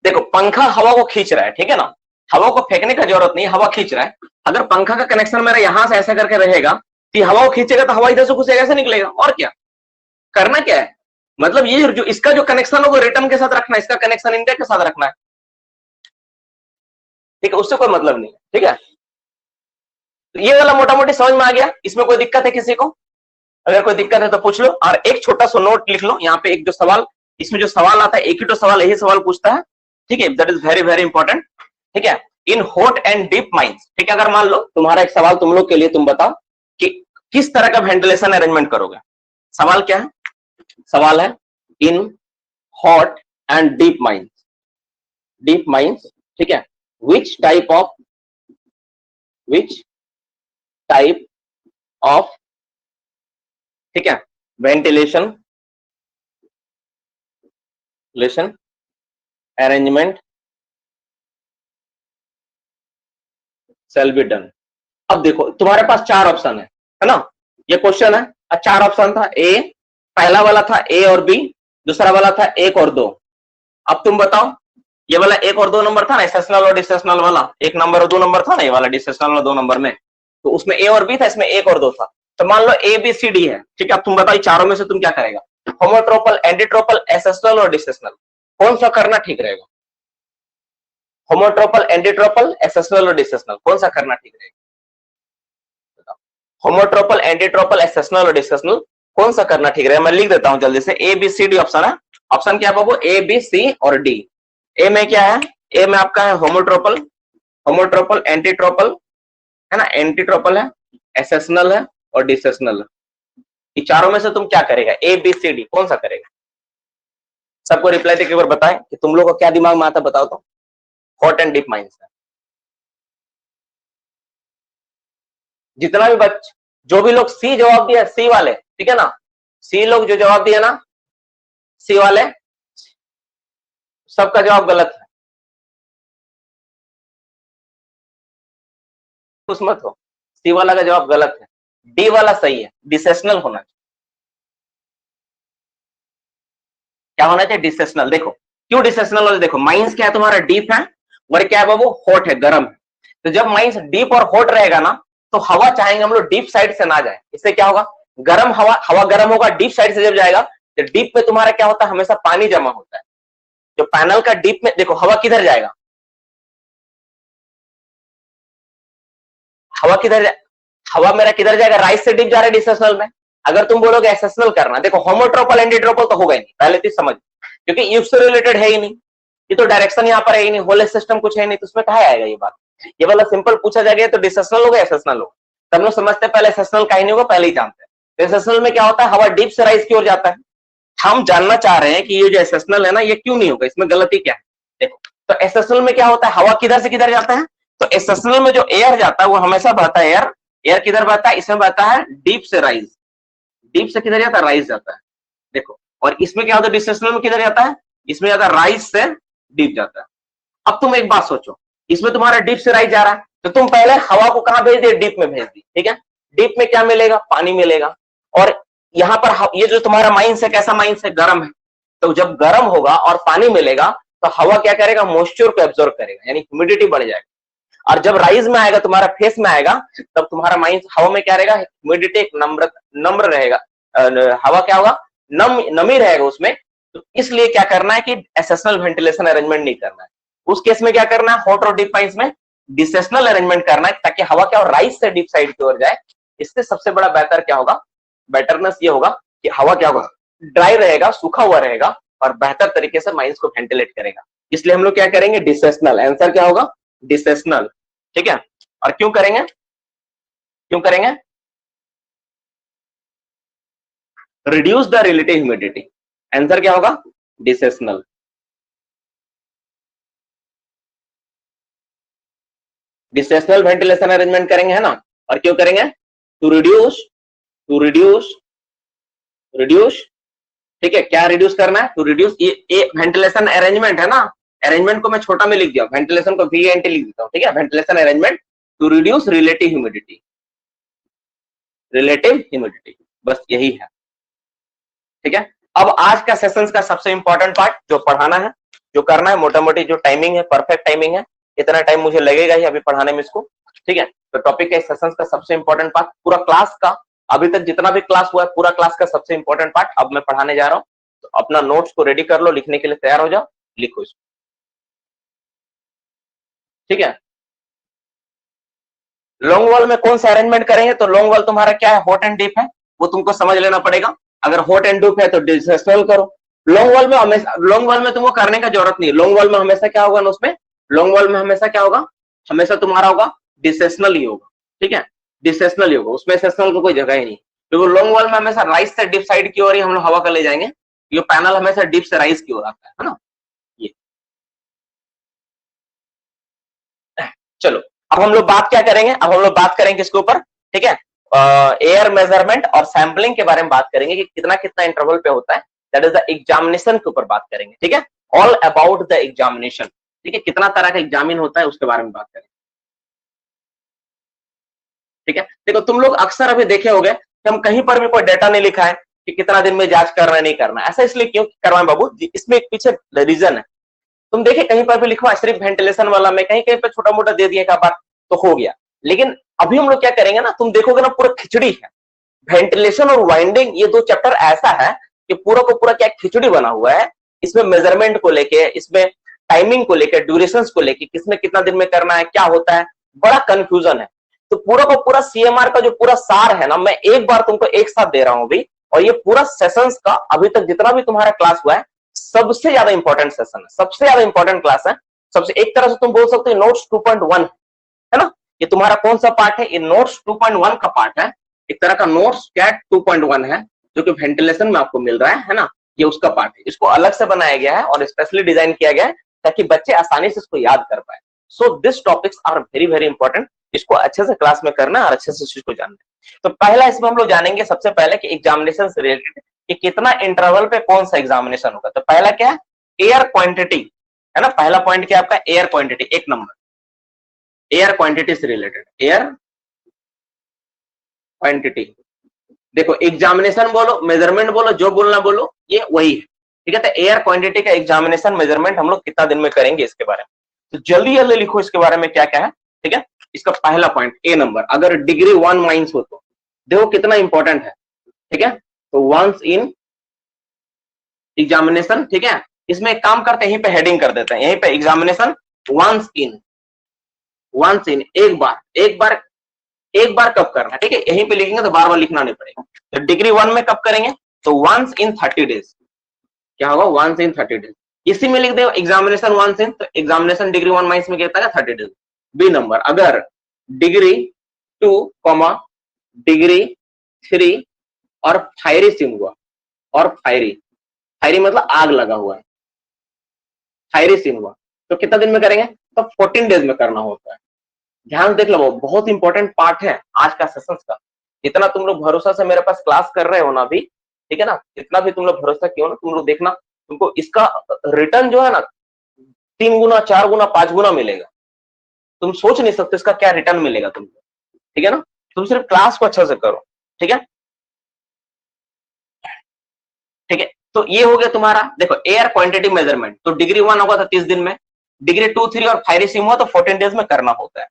देखो पंखा हवा को खींच रहा है, ठीक है ना, हवा को फेंकने का जरूरत नहीं, हवा खींच रहा है। अगर पंखा का कनेक्शन मेरा यहां से ऐसा करके रहेगा कि हवा को खींचेगा तो हवा इधर से घुसेगा, ऐसे निकलेगा। और क्या करना क्या है, मतलब ये जो इसका जो कनेक्शन है वो रिटर्न के साथ रखना है, इसका कनेक्शन इंडिया के साथ रखना है, ठीक है, उससे कोई मतलब नहीं है। ठीक है, तो ये वाला मोटा मोटी समझ में आ गया। इसमें कोई दिक्कत है किसी को? अगर कोई दिक्कत है तो पूछ लो। और एक छोटा सा नोट लिख लो, यहाँ पे एक जो सवाल, इसमें जो सवाल आता है एक ही तो सवाल, यही सवाल पूछता है, ठीक है, that is very very important. ठीक है, in hot and deep mines, ठीक है, अगर मान लो तुम्हारा एक सवाल तुम लोग के लिए, तुम बताओ कि किस तरह का वेंटिलेशन अरेंजमेंट करोगे। सवाल क्या है? सवाल है in hot and deep mines, deep mines, ठीक है, विच टाइप ऑफ, ठीक है, ventilation arrangement shall be done। अब देखो तुम्हारे पास चार ऑप्शन है ना, ये क्वेश्चन है, चार ऑप्शन था। ए, पहला वाला था ए और बी, दूसरा वाला था एक और दो। अब तुम बताओ, ये वाला एक और दो नंबर था ना, सेशनल और डिसेशनल वाला, एक नंबर और दो नंबर था ना, ये वाला डिसेशनल वाला दो नंबर में, तो उसमें ए और बी था, इसमें एक और दो था। तो मान लो ए बी सी डी है, ठीक है, अब तुम बताओ चारों में से तुम क्या करेगा, होमोट्रोपल, एंटीट्रोपल, एसेशनल और डिसेशनल, कौन सा करना ठीक रहेगा? होमोट्रोपल, एंटीट्रोपल, एसेशनल और डिसेशनल, कौन सा करना ठीक रहेगा? होमोट्रोपल, एंटीट्रोपल, एसेशनल और डिसेशनल, कौन सा करना ठीक रहेगा? मैं लिख देता हूं जल्दी से। A B C D option है। ऑप्शन क्या है बाबू? ए बी सी और डी। ए में क्या है? ए में आपका है होमोट्रोपल, होमोट्रोपल, एंटीट्रोपल है ना, एंटीट्रोपल है, एसेशनल है और डिसेशनल है। ये चारों में से तुम क्या करेगा? ए बी सी डी, कौन सा करेगा? सबको रिप्लाई देके एक बार बताएं कि तुम लोगों को क्या दिमाग में आता, बताओ तो। हॉट एंड डीप माइंड्स है, जितना भी बच्चे, जो भी लोग सी जवाब दिया, सी वाले, ठीक है ना, सी लोग जो जवाब दिया ना, सी वाले, सबका जवाब गलत है। खुश मत हो, सी वाला का जवाब गलत है, डी वाला सही है, डिसेशनल होना चाहिए। क्या होना चाहिए? डिसेशनल। देखो क्यों डिसेशनल होना? देखो माइंस क्या है तुम्हारा? डीप है, और क्या है बाबू? हॉट है, गर्म है। तो जब माइंस डीप और हॉट रहेगा ना, तो हवा चाहेंगे हम लोग डीप साइड से ना जाए, इससे क्या होगा? गर्म हवा, हवा गर्म होगा, डीप साइड से जब जाएगा तो डीप में तुम्हारा क्या होता है? हमेशा पानी जमा होता है। जो पैनल का डीप में, देखो हवा किधर जाएगा? हवा किधर हवा मेरा किधर जाएगा? राइट से डीप जा रहा है डिसेशनल में। अगर तुम बोलोगे एसेशनल करना, देखो होमोट्रोपल, एंटीट्रोपल तो होगा ही नहीं, पहले चीज समझ, क्योंकि इससे रिलेटेड है ही नहीं, ये तो डायरेक्शन यहाँ पर है ही नहीं, होल सिस्टम कुछ है नहीं, तो उसमें कहा आएगा ये बात? ये वाला सिंपल पूछा जाएगा तो डिसेशनल होगा, एसेशनल होगा। तब लोग समझते हैं पहले एसेशनल का ही नहीं होगा, पहले ही जानते हैं। एसेशनल में क्या होता है? हवा डीप से राइज की ओर जाता है। हम जानना चाह रहे हैं कि ये जो एसेशनल है ना, ये क्यों नहीं होगा, इसमें गलती क्या है? देखो तो एसेशनल में क्या होता है? हवा किधर से किधर जाता है? तो एसेशनल में जो एयर जाता है वो हमेशा बहता है, एयर, एयर किधर बहता है? इसमें बहता है डीप से राइज। डीप से किधर जाता है? राइज जाता है। देखो, और इसमें क्या होता है? डिसेशनल में किधर जाता है? इसमें जाता है राइज से डीप जाता है। अब तुम एक बात सोचो, इसमें तुम्हारा डीप से राइज जा रहा है, तो तुम पहले हवा को कहां भेज दिए? डीप में भेज दी, ठीक है। डीप में क्या मिलेगा? पानी मिलेगा। और यहाँ पर ये जो तुम्हारा माइंस है, कैसा माइंस है? गर्म है। तो जब गर्म होगा और पानी मिलेगा तो हवा क्या करेगा? मॉइस्चर को एब्जॉर्ब करेगा, यानी ह्यूमिडिटी बढ़ जाएगा। और जब राइज में आएगा, तुम्हारा फेस में आएगा, तब तुम्हारा माइंस हवा में क्या रहेगा? ह्यूमिडिटी एक नम्र रहेगा, हवा क्या होगा? नमी रहेगा उसमें। तो इसलिए क्या करना है कि एसेशनल वेंटिलेशन अरेंजमेंट नहीं करना है। उस केस में क्या करना है? हॉट और डीप माइंस में डिसेशनल अरेंजमेंट करना है, ताकि हवा क्या हो? राइज से डीप साइड की ओर जाए। इससे सबसे बड़ा बेहतर क्या होगा? बेटरनेस ये होगा कि हवा क्या होगा? ड्राई रहेगा, सूखा हुआ रहेगा, और बेहतर तरीके से माइंस को वेंटिलेट करेगा। इसलिए हम लोग क्या करेंगे? डिसेशनल। आंसर क्या होगा? डिसेशनल, ठीक है। और क्यों करेंगे? क्यों करेंगे? Reduce the relative humidity. Answer क्या होगा? डिसेशनल। डिसेशनल वेंटिलेशन अरेंजमेंट करेंगे, है ना? और क्यों करेंगे? To reduce, to reduce, reduce, ठीक है, क्या रिड्यूस करना है? टू रिड्यूस, ये वेंटिलेशन अरेंजमेंट है ना, अरेंजमेंट को मैं छोटा में लिख दिया, वेंटिलेशन को VNT लिख देता हूं, ठीक है, ventilation arrangement to reduce relative humidity, relative humidity, बस यही है, ठीक है। अब आज का सेशंस का सबसे इंपॉर्टेंट पार्ट जो पढ़ाना है, जो करना है, मोटा मोटी जो टाइमिंग है, परफेक्ट टाइमिंग है, इतना टाइम मुझे लगेगा ही अभी पढ़ाने में इसको, ठीक है। तो टॉपिक के सेशंस का सबसे इंपॉर्टेंट पार्ट, पूरा क्लास का, अभी तक जितना भी क्लास हुआ है पूरा क्लास का सबसे इंपॉर्टेंट पार्ट अब मैं पढ़ाने जा रहा हूं। तो अपना नोट्स को रेडी कर लो, लिखने के लिए तैयार हो जाओ, लिखो इसको, ठीक है। लॉन्ग वॉल में कौन सा अरेंजमेंट करेंगे? तो लॉन्ग वॉल तुम्हारा क्या है? हॉट एंड डीप है, वो तुमको समझ लेना पड़ेगा। अगर हॉट एंड डीप है तो डिसेशनल करो। लॉन्ग वॉल में हमेशा, लॉन्ग वॉल में तुमको करने का जरूरत नहीं है। लॉन्ग वॉल में हमेशा क्या होगा ना, उसमें लॉन्ग वॉल में हमेशा क्या होगा? हमेशा तुम्हारा होगा डिसेशनल ही होगा, ठीक है, डिसेशनल ही होगा, उसमें सेशनल को कोई जगह ही नहीं, क्योंकि लॉन्ग वॉल में हमेशा राइट से डीप साइड की ओर ही हम लोग हवा का ले जाएंगे, ये पैनल हमेशा डीप से राइज की ओर आता है ना। ये चलो, अब हम लोग बात क्या करेंगे? अब हम लोग बात करेंगे इसके ऊपर, ठीक है, एयर मेजरमेंट और सैंपलिंग के बारे में बात करेंगे कि कितना कितना इंटरवल पे होता है, दैट इज द एग्जामिनेशन के ऊपर बात करेंगे, ठीक है, ऑल अबाउट द एग्जामिनेशन, ठीक है, कितना तरह का एग्जामिन होता है उसके बारे में बात करेंगे, ठीक है। देखो तुम लोग अक्सर अभी देखे होंगे कि हम कहीं पर भी कोई डेटा नहीं लिखा है कि कितना दिन में जांच करना है, नहीं करना है, ऐसा इसलिए क्यों करवाएं बाबू? इसमें एक पीछे रीजन है। तुम देखे कहीं पर भी लिखवा सिर्फ वेंटिलेशन वाला में, कहीं कहीं पे छोटा मोटा दे दिया एक बार तो हो गया, लेकिन अभी हम लोग क्या करेंगे ना, तुम देखोगे ना पूरा खिचड़ी है, वेंटिलेशन और वाइंडिंग, ये दो चैप्टर ऐसा है कि पूरा को पूरा क्या खिचड़ी बना हुआ है। इसमें मेजरमेंट को लेके, इसमें टाइमिंग को लेके, ड्यूरेशन को लेके, किसमें कितना दिन में करना है, क्या होता है, बड़ा कंफ्यूजन है। तो पूरा को पूरा CMR का जो पूरा सार है ना, मैं एक बार तुमको एक साथ दे रहा हूं अभी, और ये पूरा सेशंस का अभी तक जितना भी तुम्हारा क्लास हुआ है सबसे ज्यादा इंपॉर्टेंट सेशन है, सबसे ज्यादा इंपॉर्टेंट क्लास है, सबसे, एक तरह से तुम बोल सकते हो नोट्स 2.1 है ना। ये तुम्हारा कौन सा पार्ट है? ये नोट्स 2.1 का पार्ट है, एक तरह का नोट्स कैट 2.1 है जो कि वेंटिलेशन में आपको मिल रहा है ना, ये उसका पार्ट है। इसको अलग से बनाया गया है और स्पेशली डिजाइन किया गया है ताकि बच्चे आसानी से इसको याद कर पाए। So this topics are very very important, इसको अच्छे से क्लास में करना और अच्छे से चीज को जानना है। तो पहला इसमें हम लोग जानेंगे सबसे पहले कि एग्जामिनेशन से रिलेटेड कि कितना इंटरवल पे कौन सा एग्जामिनेशन होगा। तो पहला क्या है? एयर क्वांटिटी, है ना, पहला पॉइंट क्या आपका? एयर क्वांटिटी, एक नंबर, एयर क्वांटिटी से रिलेटेड, एयर क्वांटिटी। देखो एग्जामिनेशन बोलो, मेजरमेंट बोलो, जो बोलना बोलो, ये वही है, ठीक है। तो एयर क्वांटिटी का एग्जामिनेशन मेजरमेंट हम लोग कितना दिन में करेंगे इसके बारे में, तो जल्दी जल्दी लिखो इसके बारे में क्या क्या है, ठीक है। इसका पहला पॉइंट ए नंबर, अगर डिग्री 1 माइंस हो तो देखो कितना इंपॉर्टेंट है, ठीक है। तो वंस इन एग्जामिनेशन, ठीक है, इसमें एक काम करते हैं, यहीं पे हेडिंग कर देते हैं, यहीं पे examination once in, once in, एक बार, एक बार, एक बार कब करना है, ठीक है, यहीं पे लिखेंगे तो बार बार लिखना नहीं पड़ेगा। तो डिग्री 1 में कब करेंगे? तो वंस इन 30 डेज, क्या होगा? वंस इन 30 डेज, इसी में लिख दे एग्जामिनेशन वंस इन, तो एग्जामिनेशन डिग्री 1 माइंस में कहता है 30 डेज। बी नंबर, अगर डिग्री 2 कॉमा डिग्री 3 और फायरी सिम हुआ, और फायरी, फायरी मतलब आग लगा हुआ है, फायरी सिम हुआ, तो कितना दिन में करेंगे? तो 14 डेज में करना होता है। ध्यान देख लो, बहुत इंपॉर्टेंट पार्ट है आज का सेशंस का। जितना तुम लोग भरोसा से मेरे पास क्लास कर रहे हो ना अभी, ठीक है ना, जितना भी तुम लोग भरोसा किया ना, तुम लोग देखना तुमको इसका रिटर्न जो है ना 3 गुना, 4 गुना, 5 गुना मिलेगा। तुम सोच नहीं सकते इसका क्या रिटर्न मिलेगा तुमको, ठीक है ना। तुम सिर्फ क्लास को अच्छे से करो, ठीक है, ठीक है। तो ये हो गया तुम्हारा, देखो एयर क्वांटिटी मेजरमेंट, तो डिग्री 1 होगा तो 30 दिन में, डिग्री 2, 3 और फायरी सिम हुआ तो 14 डेज में करना होता है,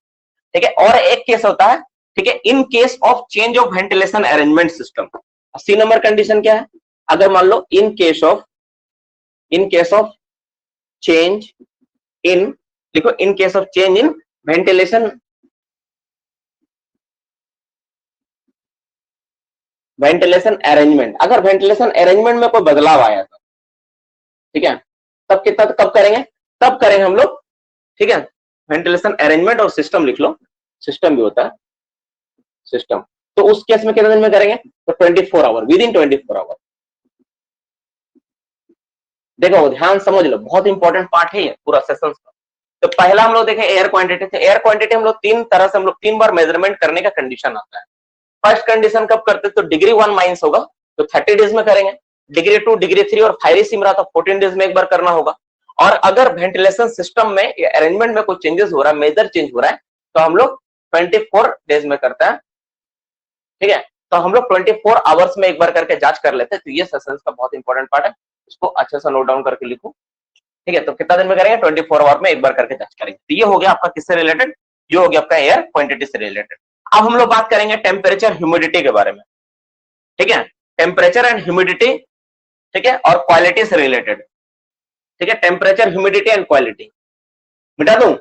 ठीक है। और एक केस होता है, ठीक है, in case of change of ventilation arrangement system. C number condition क्या है? अगर मान लो in case of change in, देखो in case of change in ventilation, ventilation arrangement, अगर वेंटिलेशन अरेंजमेंट में कोई बदलाव आया था, ठीक है, तब कितना, कब करेंगे? तब करेंगे हम लोग, ठीक है। वेंटिलेशन अरेंजमेंट और सिस्टम लिख लो, सिस्टम भी होता है सिस्टम, तो उस केस में कितने दिन में करेंगे? तो 24 आवर, विद इन 24 आवर, देखो ध्यान समझ लो, बहुत इंपॉर्टेंट पार्ट है ये पूरा सेशन का। तो पहला हम लोग देखें एयर क्वांटिटी। तो एयर क्वांटिटी हम लोग तीन तरह से, हम लोग 3 बार मेजरमेंट करने का कंडीशन आता है। फर्स्ट कंडीशन कब करते, तो डिग्री 1 माइनस होगा तो 30 डेज में करेंगे, डिग्री 2, डिग्री 3 और फायरी सिम रहा तो 14 डेज में एक बार करना होगा। और अगर वेंटिलेशन सिस्टम में या अरेंजमेंट में कोई चेंजेस हो रहा है, मेजर चेंज हो रहा है, तो हम लोग 24 डेज में करते हैं। ठीक है, तो हम लोग 24 आवर्स में एक बार करके जांच कर लेते हैं। तो ये सेशंस का बहुत इंपॉर्टेंट पार्ट है, इसको अच्छे से नोट डाउन करके लिखो। ठीक है, तो कितना दिन में करेंगे, 24 आवर में एक बार करके जांच करेंगे। तो ये हो गया आपका किससे रिलेटेड, ये हो गया आपका एयर क्वांटिटी से रिलेटेड। अब हम लोग बात करेंगे टेम्परेचर ह्यूमिडिटी के बारे में। ठीक है, टेम्परेचर एंड ह्यूमिडिटी, ठीक है, और क्वालिटी से रिलेटेड। ठीक है, टेम्परेचर ह्यूमिडिटी एंड क्वालिटी मिटा दूं,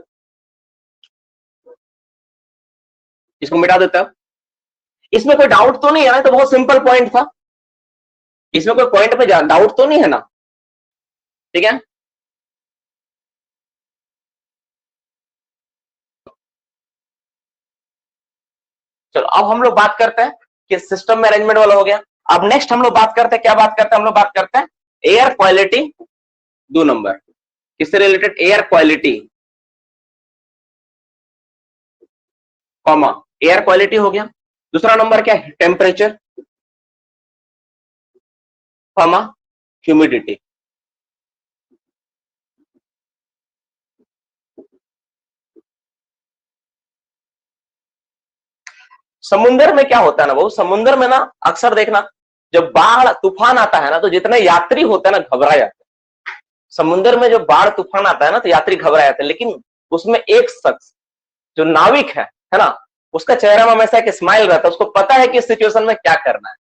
इसको मिटा देता हूं। इसमें कोई डाउट तो नहीं है ना, तो बहुत सिंपल पॉइंट था, इसमें कोई पॉइंट में डाउट तो नहीं है ना। ठीक है, चलो अब हम लोग बात करते हैं कि सिस्टम में अरेंजमेंट वाला हो गया। अब नेक्स्ट हम लोग बात करते हैं, क्या बात करते हैं, हम लोग बात करते हैं एयर क्वालिटी 2 नंबर। किससे related, air quality comma air quality हो गया। दूसरा नंबर क्या है, टेम्परेचर कॉमा ह्यूमिडिटी। समुद्र में क्या होता है ना वो, समुद्र में ना अक्सर देखना जब बाढ़ तूफान आता है ना, तो जितने यात्री होते हैं ना घबरा जाते हैं। समुद्र में जो बाढ़ तूफान आता है ना, तो यात्री घबरा जाते हैं, लेकिन उसमें एक शख्स जो नाविक है ना, उसका चेहरा में हमेशा एक स्माइल रहता है। उसको पता है कि इस सिचुएशन में क्या करना है,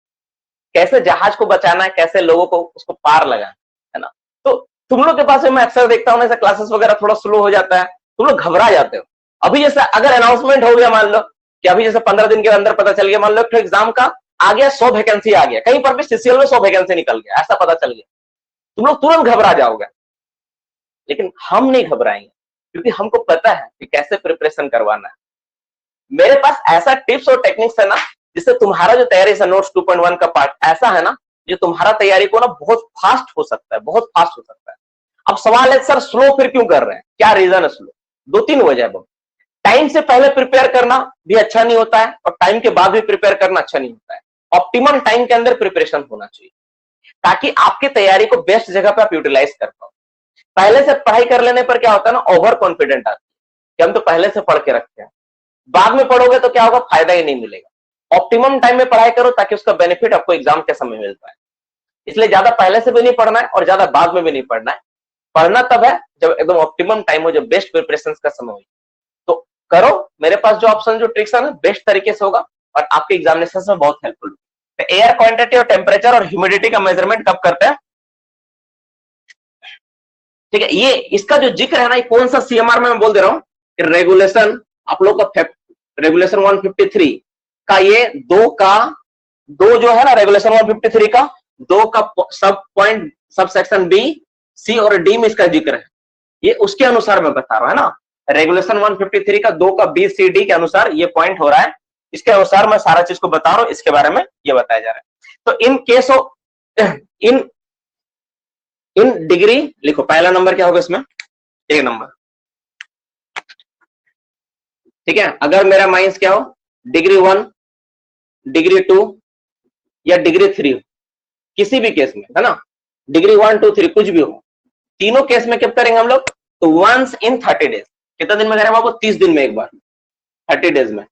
कैसे जहाज को बचाना है, कैसे लोगों को उसको पार लगाना है ना। तो तुम लोग के पास मैं अक्सर देखता हूँ, क्लासेस वगैरह थोड़ा स्लो हो जाता है, तुम लोग घबरा जाते हो। अभी जैसे अगर अनाउंसमेंट हो गया, मान लो कि अभी जैसे 15 दिन के अंदर पता चल गया, मान लो एग्जाम का आ गया, 100 वैकेंसी आ गया, कहीं पर भी सीसीएल में 100 वैकेंसी निकल गया, ऐसा पता चल गया, तुम लोग तुरंत घबरा जाओगे। लेकिन हम नहीं घबराएंगे, क्योंकि हमको पता है कि कैसे प्रिपरेशन करवाना है। मेरे पास ऐसा टिप्स और टेक्निक्स है ना, जिससे तुम्हारा जो तैयारी है नोट्स 2.1 का पार्ट ऐसा है ना, जो तुम्हारा तैयारी को ना बहुत फास्ट हो सकता है, बहुत फास्ट हो सकता है। अब सवाल है सर स्लो फिर क्यों कर रहे हैं, क्या रीजन है स्लो, 2-3 वजह है। टाइम से पहले प्रिपेयर करना भी अच्छा नहीं होता है, और टाइम के बाद भी प्रिपेयर करना अच्छा नहीं होता है। ऑप्टिमम टाइम के अंदर प्रिपरेशन होना चाहिए, ताकि आपकी तैयारी को बेस्ट जगह पे आप यूटिलाइज कर पाओ। पहले से पढ़ाई कर लेने पर क्या होता है ना, ओवर कॉन्फिडेंट आती है कि हम तो पहले से पढ़ के रखते हैं। बाद में पढ़ोगे तो क्या होगा, फायदा ही नहीं मिलेगा। ऑप्टिमम टाइम में पढ़ाई करो, ताकि उसका बेनिफिट आपको एग्जाम के समय मिल पाए। इसलिए ज्यादा पहले से भी नहीं पढ़ना है और ज्यादा बाद में भी नहीं पढ़ना है। पढ़ना तब है जब एकदम ऑप्टिमम टाइम हो, जब बेस्ट प्रिपरेशन का समय हो। तो करो, मेरे पास जो ऑप्शन जो ट्रिक्स है ना, बेस्ट तरीके से होगा और आपके एग्जामिनेशन में बहुत हेल्पफुल। तो एयर क्वांटिटी और टेम्परेचर और ह्यूमिडिटी का मेजरमेंट कब करते हैं, ठीक है। ये इसका जो जिक्र है ना, ये कौन सा सीएमआर में मैं बोल दे रहा हूं कि रेगुलेशन आप लोग का रेगुलेशन 153 का, ये दो जो है ना, रेगुलेशन 153 का 2 का सब पॉइंट सब सेक्शन बी, सी और डी में इसका जिक्र है। ये उसके अनुसार मैं बता रहा हूं, है ना। रेगुलेशन 153 का 2 का बी सी डी के अनुसार ये पॉइंट हो रहा है, इसके अनुसार मैं सारा चीज को बता रहा हूं, इसके बारे में ये बताया जा रहा है। तो इन केस ऑफ इन डिग्री लिखो, पहला नंबर क्या होगा इसमें, 1 नंबर। ठीक है, अगर मेरा माइनस क्या हो, डिग्री 1, डिग्री 2 या डिग्री 3, किसी भी केस में, है ना, डिग्री 1, 2, 3 कुछ भी हो, तीनों केस में कब करेंगे हम लोग, तो वंस इन 30 डेज। कितना दिन में करेंगे बाबू, 30 दिन में एक बार, 30 डेज में।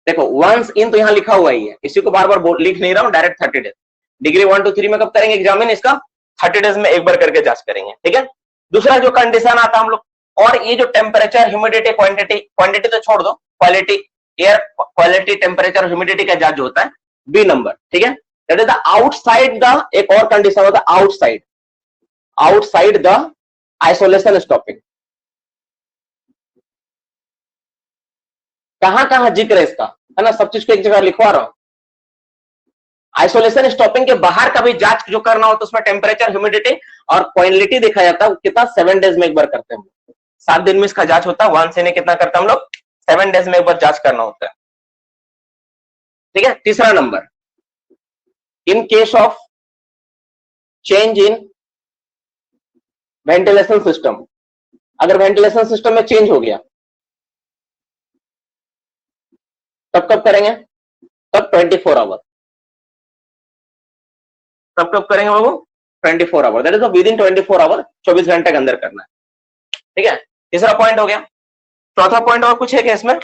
देखो वंस इन तो यहां लिखा हुआ ही है, इसी को बार बार लिख नहीं रहा हूं, डायरेक्ट 30 डेज। डिग्री 1, 2, 3 में कब करेंगे एग्जामिन, इसका 30 डेज में एक बार करके जांच करेंगे। ठीक है, दूसरा जो कंडीशन आता है हम लोग, और ये जो टेम्परेचर ह्यूमिडिटी क्वांटिटी, क्वांटिटी तो छोड़ दो, quality, air quality temperature humidity का जांच जो होता है, बी नंबर। ठीक है, that is the outside the, एक और कंडीशन होता है outside, outside the isolation stopping. कहां कहां जिक्र है इसका, है ना, सब चीज को एक जगह लिखवा रहा हूं। आइसोलेशन स्टॉपिंग के बाहर का भी जांच जो करना हो, तो उसमें टेम्परेचर ह्यूमिडिटी और क्वालिटी दिखा जाता है, कितना 7 डेज में एक बार करते हैं, 7 दिन में इसका जांच होता है। 1 से ने कितना करते हैं हम लोग, 7 डेज में एक बार जांच करना होता है। ठीक है, तीसरा number, in case of change in ventilation system, अगर वेंटिलेशन सिस्टम में चेंज हो गया तब कब करेंगे? तब 24 आवर। तब कब करेंगे बाबू? 24 hour, that is within 24 hour, 24 घंटे के अंदर करना है। ठीक है, तीसरा पॉइंट हो गया। चौथा पॉइंट और कुछ है क्या इसमें?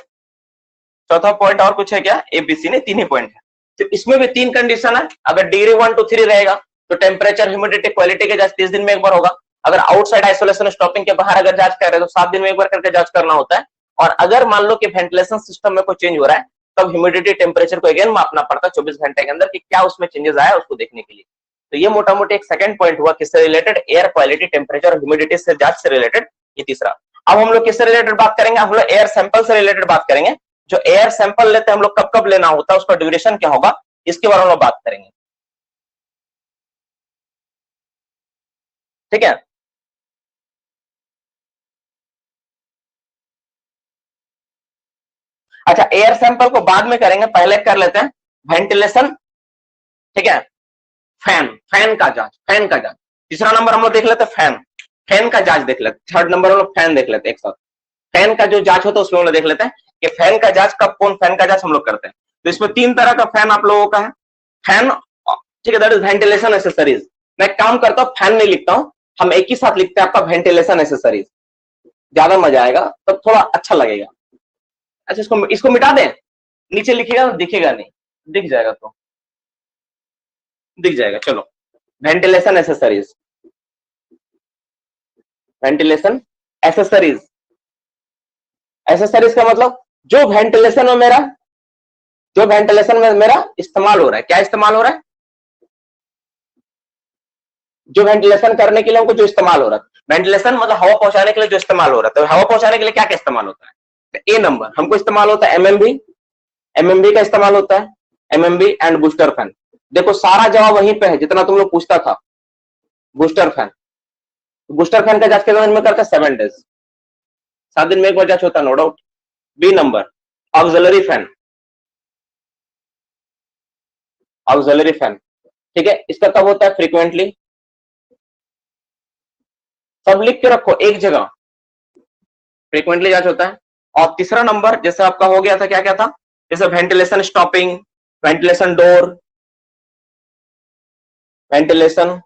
चौथा पॉइंट और कुछ है क्या? एबीसी ने तीन ही पॉइंट है, तो इसमें भी तीन कंडीशन है। अगर डिग्री 1 to 3 रहेगा तो टेम्परेचर, ह्यूमिडिटी, क्वालिटी के जांच 30 दिन में एक बार होगा। अगर आउटसाइड आइसोलेशन स्टॉपिंग के बाहर अगर जांच कर रहे हैं तो 7 दिन में एक बार करके जांच करना होता है। और अगर मान लो कि वेंटिलेशन सिस्टम में कोई चेंज हो रहा है तब ह्यूमिडिटी, टेम्परेचर को अगेन मापना पड़ता है 24 घंटे के अंदर कि क्या उसमें चेंजेस आया उसको देखने के लिए। तो ये मोटा मोटी एक सेकंड पॉइंट हुआ किससे रिलेटेड? एयर क्वालिटी, टेम्परेचर और ह्यूमिडिटी से जांच से रिलेटेड। ये तीसरा। अब हम लोग किससे रिलेटेड बात करेंगे? हम लोग एयर सैंपल से रिलेटेड बात करेंगे। जो एयर सैंपल लेते हैं हम लोग, कब कब लेना होता है, उसका ड्यूरेशन क्या होगा, इसके बारे में हम लोग बात करेंगे। ठीक है, अच्छा एयर सैंपल को बाद में करेंगे, पहले कर लेते हैं वेंटिलेशन। ठीक है, फैन, फैन का जांच, फैन का जांच। तीसरा नंबर हम लोग देख लेते हैं फैन, फैन का जांच देख लेते हैं। थर्ड नंबर हम लोग फैन देख लेते हैं एक साथ। फैन का जो जांच होता है उसमें हम लोग देख लेते हैं कि फैन का जांच कब, कौन फैन का जांच हम लोग करते हैं। तो इसमें तीन तरह का फैन आप लोगों का है। फैन, ठीक है, दैट इज वेंटिलेशन एसेसरीज। मैं काम करता हूं, फैन नहीं लिखता हूं, हम एक ही साथ लिखते हैं आपका वेंटिलेशन एसेसरीज, ज्यादा मजा आएगा, तब थोड़ा अच्छा लगेगा। अच्छा इसको इसको मिटा दें, नीचे लिखिएगा तो दिखेगा नहीं, दिख जाएगा तो दिख जाएगा। चलो, ventilation accessories, ventilation accessories. Accessories का मतलब जो वेंटिलेशन में मेरा, जो वेंटिलेशन में मेरा इस्तेमाल हो रहा है। क्या इस्तेमाल हो रहा है? जो वेंटिलेशन करने के लिए हमको जो इस्तेमाल हो रहा है। वेंटिलेशन मतलब हवा पहुंचाने के लिए जो इस्तेमाल हो रहा है। तो हवा पहुंचाने के लिए क्या क्या इस्तेमाल होता है? तो ए नंबर हमको इस्तेमाल होता है एमएमबी, एमएमबी का इस्तेमाल होता है, एमएमबी एंड बूस्टर फैन। देखो सारा जवाब वहीं पे है जितना तुम लोग पूछता था, बूस्टर फैन। बूस्टर फैन का जांच कितने दिन में करता है? 7 डेज, 7 दिन में एक बार जांच होता है, no doubt. B number auxiliary fan, auxiliary fan, ठीक है, इसका कब होता है? फ्रीक्वेंटली। सब लिख के रखो एक जगह, फ्रीक्वेंटली जांच होता है। और तीसरा नंबर जैसे आपका हो गया था, क्या क्या था? जैसे ventilation stopping, ventilation door, ventilation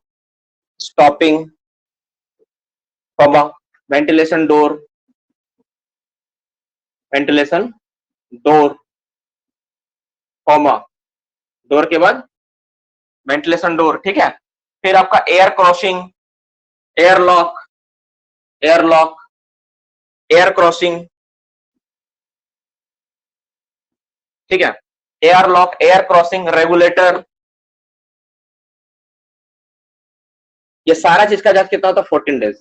stopping, ventilation door, ventilation door, door के बाद वेंटिलेशन डोर, ठीक है। फिर आपका air crossing, air lock, air lock, air crossing, ठीक है, air lock, air crossing, regulator, ये सारा चीज का जांच कितना होता है? 14 डेज।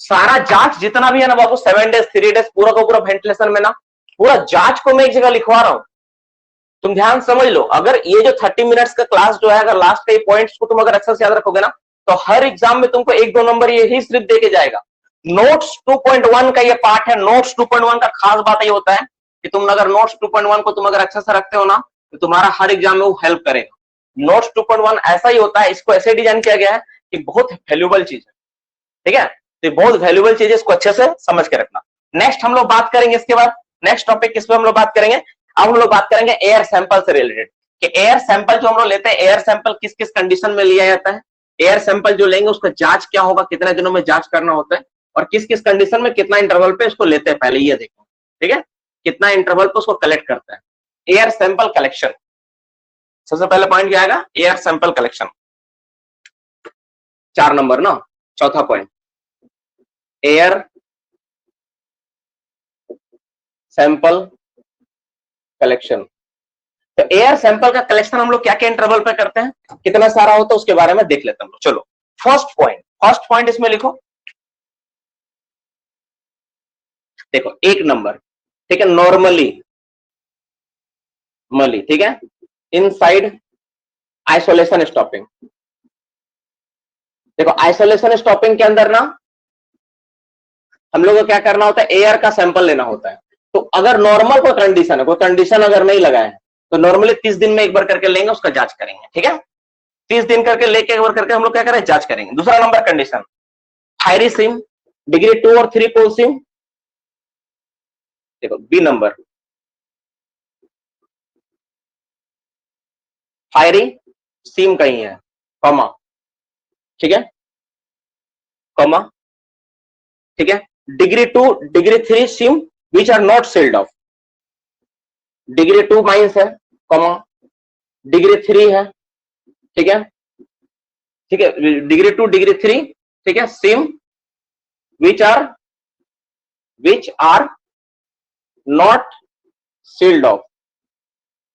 सारा जांच जितना भी है ना बाबू, 7 डेज, 3 डेज, पूरा का पूरा वेंटिलेशन में ना, पूरा जांच को मैं एक जगह लिखवा रहा हूं। तुम ध्यान समझ लो, अगर ये जो 30 मिनट्स का क्लास जो है, अगर लास्ट के पॉइंट्स को तुम अगर अच्छे से याद रखोगे ना, तो हर एग्जाम में तुमको 1-2 नंबर यही सिर्फ देके जाएगा। नोट्स 2.1 का ये पार्ट है। नोट्स 2.1 का खास बात ये होता है कि तुम अगर नोट्स 2.1 को तुम अगर अच्छे से रखते हो ना, तो तुम्हारा हर एग्जाम में वो हेल्प करेगा। नोट्स 2.1 ऐसा ही होता है, इसको ऐसे डिजाइन किया गया है कि बहुत वैल्यूबल चीज है, ठीक है। तो बहुत वैल्यूबल चीज है, इसको अच्छे से समझ के रखना। नेक्स्ट हम लोग बात करेंगे इसके बाद, नेक्स्ट टॉपिक किस पे हम लोग बात करेंगे? अब हम लोग बात करेंगे एयर सैंपल से रिलेटेड, कि एयर सैंपल जो हम लोग लेते हैं, एयर सैंपल किस किस कंडीशन में लिया जाता है, एयर सैंपल जो लेंगे उसका जांच क्या होगा, कितने दिनों में जांच करना होता है, और किस किस कंडीशन में कितना इंटरवल पे इसको लेते हैं, पहले ये देखो, ठीक है, कितना इंटरवल पे उसको कलेक्ट करता है। एयर सैंपल कलेक्शन, सबसे पहले पॉइंट क्या आएगा? एयर सैंपल कलेक्शन, 4 नंबर ना, चौथा पॉइंट, एयर सैंपल कलेक्शन। तो एयर सैंपल का कलेक्शन हम लोग क्या क्या इंटरवल पे करते हैं, कितना सारा होता है, उसके बारे में देख लेते हैं हम लोग। चलो फर्स्ट पॉइंट इसमें लिखो, देखो 1 नंबर, ठीक है, नॉर्मली, ठीक है, इनसाइड आइसोलेशन स्टॉपिंग। देखो आइसोलेशन स्टॉपिंग के अंदर ना हम लोग को क्या करना होता है? एयर का सैंपल लेना होता है। तो अगर नॉर्मल कोई कंडीशन है, कोई कंडीशन अगर नहीं लगा है, तो नॉर्मली 30 दिन में एक बार करके लेंगे, उसका जांच करेंगे, ठीक है। 30 दिन करके लेके एक बार करके हम लोग क्या करें, जांच करेंगे। दूसरा number condition, fiery seam, degree 2 और 3 कोल सिम। देखो बी नंबर, फायरी सिम कहीं है, कॉमा, ठीक है, कॉमा, ठीक है। Degree 2 degree 3 seam which are not sealed off. Degree 2 minus है, कॉमा, डिग्री 3 है, ठीक है, ठीक है, डिग्री 2 डिग्री 3, ठीक है, seam which are not sealed off.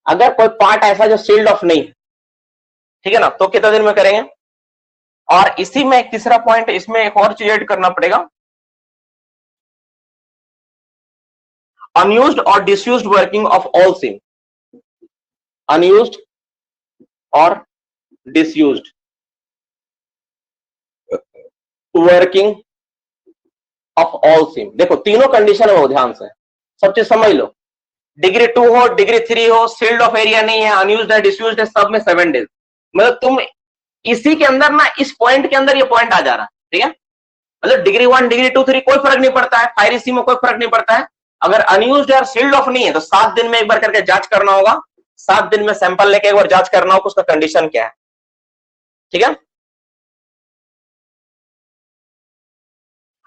अगर कोई पार्ट ऐसा जो सील्ड ऑफ नहीं, ठीक है ना, तो कितना दिन में करेंगे। और इसी में एक तीसरा पॉइंट, इसमें एक और चीज ऐड करना पड़ेगा, अनयूज्ड और disused working of all seam. Unused और disused working of all seam. देखो तीनों कंडीशन है, ध्यान से सब चीज समझ लो। डिग्री 2 हो, डिग्री 3 हो, सील्ड ऑफ एरिया नहीं है, अनयूज्ड है, डिसयूज्ड है, सब में 7 डेज। मतलब तुम इसी के अंदर ना, इस पॉइंट के अंदर ये पॉइंट आ जा रहा है, ठीक है। मतलब डिग्री 1 डिग्री 2 3 कोई फर्क नहीं पड़ता है, फायरी सिम में कोई फर्क नहीं पड़ता है। अगर अनयूज्ड और सील्ड ऑफ नहीं है तो 7 दिन में एक बार करके जांच करना होगा। 7 दिन में सैंपल लेके एक बार जांच करना होगा उसका कंडीशन क्या है, ठीक है।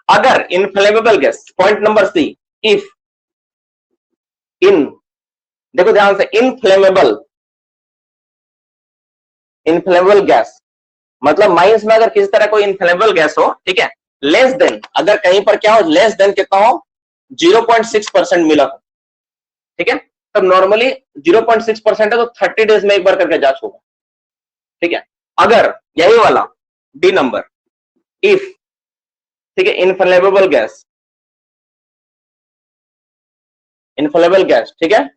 अगर inflammable gas, point number C, if in, देखो ध्यान से, इनफ्लेमेबल गैस मतलब माइंस में अगर किसी तरह कोई इनफ्लेमेबल गैस हो, ठीक है, लेस देन, अगर कहीं पर क्या हो, लेस देन कितना हो, 0.6% मिला हो, ठीक है, तब नॉर्मली 0.6% है तो 30 डेज में एक बार करके जांच होगा, ठीक है। अगर यही वाला डी नंबर, इफ, ठीक है, इनफ्लेमेबल गैस, इनफ्लेमेबल गैस, ठीक है,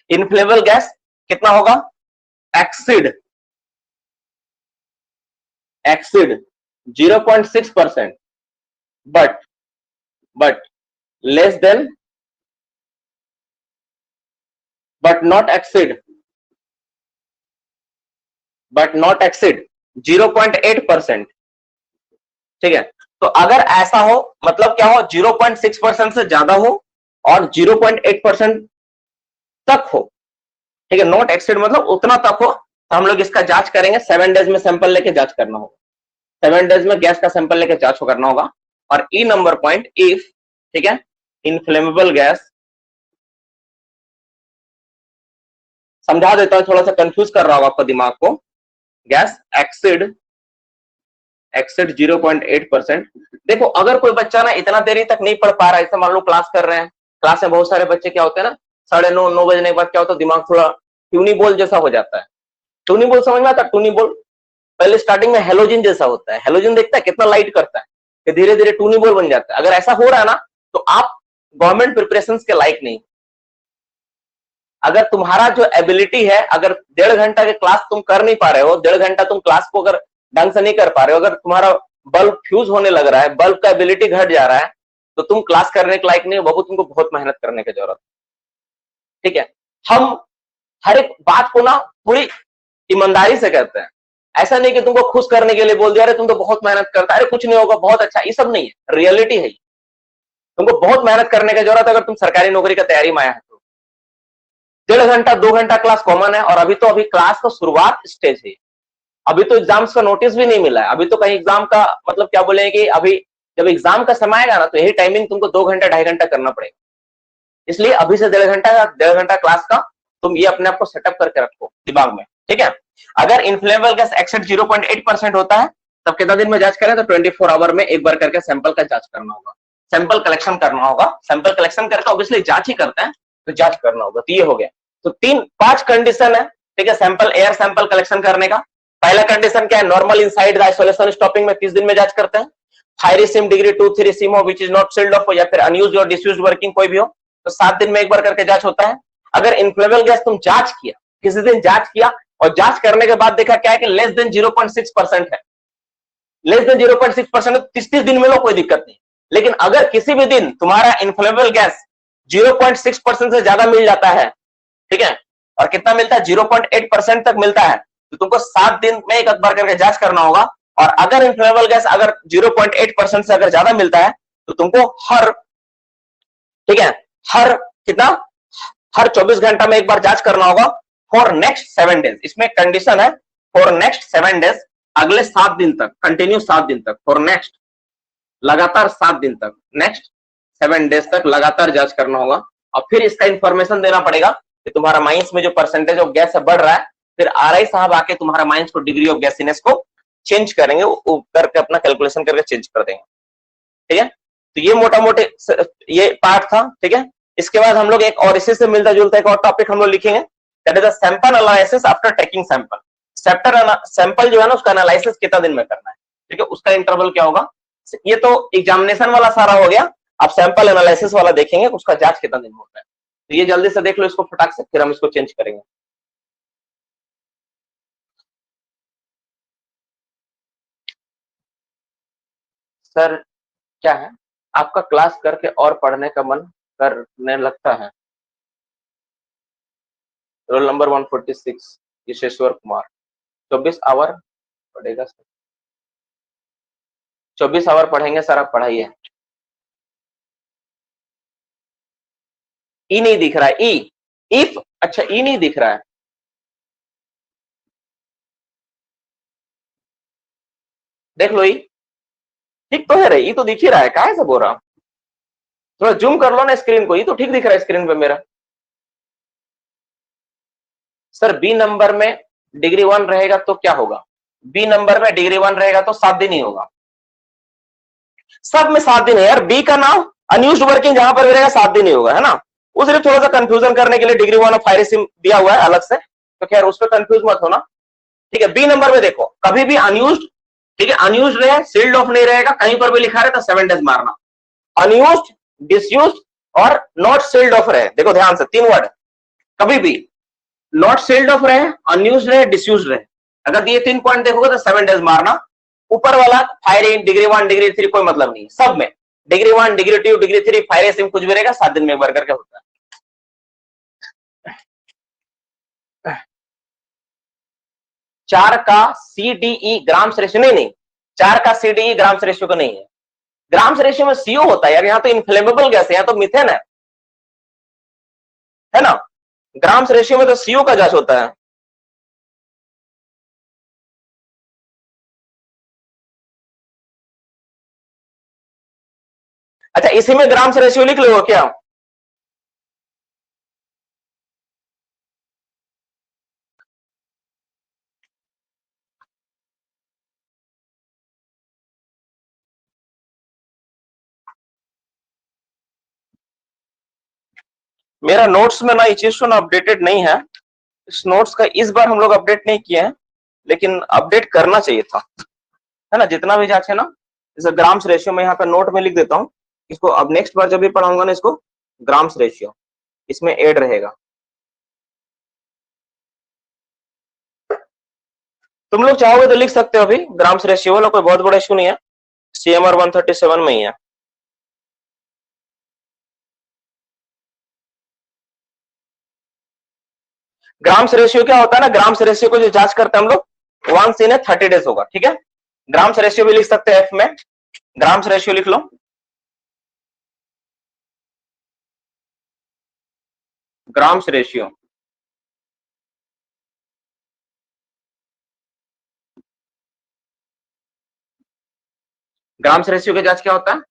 इनफ्लेमेबल गैस कितना होगा, exceed 0.6%, but less than, but not exceed 0.8%, ठीक है। तो अगर ऐसा हो मतलब क्या हो, 0.6% से ज्यादा हो और 0.8% तक हो, ठीक है, नॉट एक्सीड मतलब उतना तक हो, तो हम लोग इसका जांच करेंगे। 7 डेज में सैंपल लेके जांच करना होगा, 7 डेज में गैस का सैंपल लेके जांच करना होगा। और ई नंबर पॉइंट, इफ, ठीक है, इनफ्लेमेबल गैस, समझा देता हूं, थोड़ा सा कंफ्यूज कर रहा होगा आपका दिमाग को। Gas exceed 0.8%। देखो अगर कोई बच्चा ना इतना देरी तक नहीं पढ़ पा रहा है, जैसे मान लो क्लास कर रहे हैं, क्लास में बहुत सारे बच्चे क्या होते हैं ना, 9:30 बजने के बाद क्या होता है, दिमाग थोड़ा ट्यूनी बॉल जैसा हो जाता है। ट्यूनी बॉल समझ में आता है, ट्यूनी बॉल पहले स्टार्टिंग में हेलोजन जैसा होता है, हेलोजन देखता है कितना लाइट करता है, कि धीरे धीरे टूनी बॉल बन जाता है। अगर ऐसा हो रहा है ना तो आप गवर्नमेंट प्रिपरेशन के लायक नहीं। अगर तुम्हारा जो एबिलिटी है, अगर 1.5 घंटा के क्लास तुम कर नहीं पा रहे हो, 1.5 घंटा तुम क्लास को अगर ढंग से नहीं कर पा रहे हो, अगर तुम्हारा बल्ब फ्यूज होने लग रहा है, बल्ब का एबिलिटी घट जा रहा है, तो तुम क्लास करने के लायक नहीं हो बाबू, तुमको बहुत मेहनत करने की जरूरत है, ठीक है। हम हर एक बात को ना पूरी ईमानदारी से कहते हैं, ऐसा नहीं कि तुमको खुश करने के लिए बोल दिया, अरे तुम तो बहुत मेहनत करता है, अरे कुछ नहीं होगा, बहुत अच्छा, ये सब नहीं है, रियलिटी है। तुमको बहुत मेहनत करने की जरूरत है अगर तुम सरकारी नौकरी का तैयारी में आया है तो। 1.5 घंटा 2 घंटा क्लास कॉमन है, और अभी क्लास का शुरुआत स्टेज है, अभी तो एग्जाम्स का नोटिस भी नहीं मिला है, अभी तो कहीं एग्जाम का मतलब क्या बोलेंगे कि अभी जब एग्जाम का समय आएगा ना तो यही टाइमिंग तुमको 2 घंटा 2.5 घंटा करना पड़ेगा। इसलिए अभी से 1.5 घंटा क्लास का तुम ये अपने आप को सेटअप करके रखो दिमाग में, ठीक है। अगर इनफ्लेमेबल गैस एक्सीड 0.8% होता है तब कितना दिन में जांच करें, तो 24 आवर में एक बार करके सैंपल का जांच करना होगा, सैंपल कलेक्शन करना होगा। सैंपल कलेक्शन करके ऑब्वियसली जांच ही करते हैं तो जांच करना होगा। तो ये हो गया, तो 5 कंडीशन है, ठीक है, सैंपल एयर सैंपल कलेक्शन करने का। पहला कंडीशन क्या है, normal inside the isolation stopping में 30 दिन में जांच करते हैं। फायरी सिम डिग्री 2 3 सिम हो which is not sealed off, या फिर अनयूज्ड और डिसयूज्ड वर्किंग कोई भी हो, तो 7 दिन में एक बार करके जांच होता है। अगर इनफ्लेमेबल गैस तुम जांच किया, किसी दिन जांच किया और जांच करने के बाद देखा क्या है कि लेस देन 0.6% है, लेस देन 0.6%, 30 दिन में लो कोई दिक्कत नहीं। लेकिन अगर किसी भी दिन तुम्हारा इनफ्लेमेबल गैस 0.6% से ज्यादा मिल जाता है, ठीक है, और कितना मिलता है, 0.8% तक मिलता है, तो तुमको 7 दिन में एक बार करके जांच करना होगा। और अगर इन्फ्लेमेबल गैस अगर 0.8% से अगर ज्यादा मिलता है तो तुमको हर, ठीक है, हर कितना, हर 24 घंटा में एक बार जांच करना होगा फॉर नेक्स्ट 7 डेज। इसमें कंडीशन है फॉर नेक्स्ट 7 डेज, अगले 7 दिन तक, कंटिन्यू 7 दिन तक, फॉर नेक्स्ट, लगातार 7 दिन तक, नेक्स्ट 7 डेज तक लगातार जांच करना होगा। और फिर इसका इंफॉर्मेशन देना पड़ेगा कि तुम्हारा माइंस में जो परसेंटेज ऑफ गैस है बढ़ रहा है, फिर आरआई साहब आके तुम्हारा माइंस को डिग्री ऑफ गैसीनेस को चेंज करेंगे, वो करके अपना कैलकुलेशन करके चेंज कर देंगे। ठीक है, तो ये मोटा मोटे ये पार्ट था। ठीक है, इसके बाद हम लोग एक और इसी से मिलता जुलता एक और टॉपिक हम लोग लिखेंगे, that is sample analysis after taking sample. Sample जो है ना उसका एनालिसिस कितना दिन में करना है, ठीक है, उसका इंटरवल क्या होगा। ये तो एग्जामिनेशन वाला सारा हो गया, अब सैंपल एनालिसिस वाला देखेंगे उसका जांच कितना दिन में होता है। तो ये जल्दी से देख लो इसको फटाक से, फिर हम इसको चेंज करेंगे। सर क्या है, आपका क्लास करके और पढ़ने का मन करने लगता है। Roll number 146 Yasheshwar Kumar. 24 hour पढ़ेगा सर, 24 आवर पढ़ेंगे सर, आप पढ़ाइए। ई नहीं दिख रहा है, ई, इफ, अच्छा ई नहीं दिख रहा है, देख लो ई, ठीक तो है रे, ई तो दिख ही रहा है, कहाँ से बोल रहा हूं, थोड़ा जूम कर लो ना स्क्रीन को, ये तो ठीक दिख रहा है स्क्रीन पे मेरा। सर बी नंबर में डिग्री 1 रहेगा तो क्या होगा, बी नंबर में डिग्री 1 रहेगा तो 7 दिन ही होगा, सब में 7 दिन है यार, बी का नाम अनयूज्ड वर्किंग जहां पर भी रहेगा 7 दिन ही होगा, है ना। वो सिर्फ थोड़ा सा कंफ्यूजन करने के लिए डिग्री 1 ऑफ हायरिसिम दिया हुआ है अलग से, तो खैर उस पर कंफ्यूज मत होना। ठीक है, बी नंबर में देखो कभी भी अनयूज्ड, ठीक है, अनयूज्ड रहे, सील्ड ऑफ नहीं रहेगा, कहीं पर भी लिखा रहे तो 7 डेज मारना। अनयूज्ड, डिसयूज्ड और नॉट सील्ड ऑफ रहे, देखो ध्यान से 3 वर्ड, कभी भी नॉट सील्ड ऑफ रहे, अनयूज्ड रहे, डिसयूज्ड रहे, अगर ये 3 पॉइंट देखोगे तो 7 डेज मारना। ऊपर वाला फायरिंग डिग्री 1 डिग्री 3 कोई मतलब नहीं, सब में डिग्री 1 डिग्री 2 डिग्री 3 फायरिंग कुछ भी रहेगा 7 दिन में एक बार करके होता है। 4 का सीडीई ग्राम्स रेशियो, नहीं नहीं, 4 का सीडीई ग्राम्स रेशियो का नहीं है, ग्राम्स रेशियो में सीओ होता है यार, यहाँ तो इनफ्लेमेबल गैस है, यहाँ तो मिथेन है ना, ग्राम्स रेशियो में तो सीओ का जांच होता है। अच्छा इसी में ग्राम्स रेशियो लिख लो क्या, मेरा नोट्स में ना ये चीज ना अपडेटेड नहीं है, इस नोट्स का इस बार हम लोग अपडेट नहीं किए हैं, लेकिन अपडेट करना चाहिए था, है ना, जितना भी जांच है ना, जैसे ग्राम्स रेशियो में यहाँ पे नोट में लिख देता हूँ, इसको अब नेक्स्ट बार जब भी पढ़ाऊंगा ना इसको, ग्राम्स रेशियो इसमें ऐड रहेगा। तुम लोग चाहोगे तो लिख सकते हो, अभी ग्राम्स रेशियो वाला कोई बहुत बड़ा इशू नहीं है, सीएमआर 137 में ही है। ग्राम्स रेशियो क्या होता है ना, ग्राम्स रेशियो को जो जांच करते हैं हम लोग 1 इन 30 डेज होगा, ठीक है। ग्राम्स रेशियो भी लिख सकते हैं एफ में, ग्राम्स रेशियो लिख लो, ग्राम्स रेशियो, ग्राम्स रेशियो की जांच क्या होता है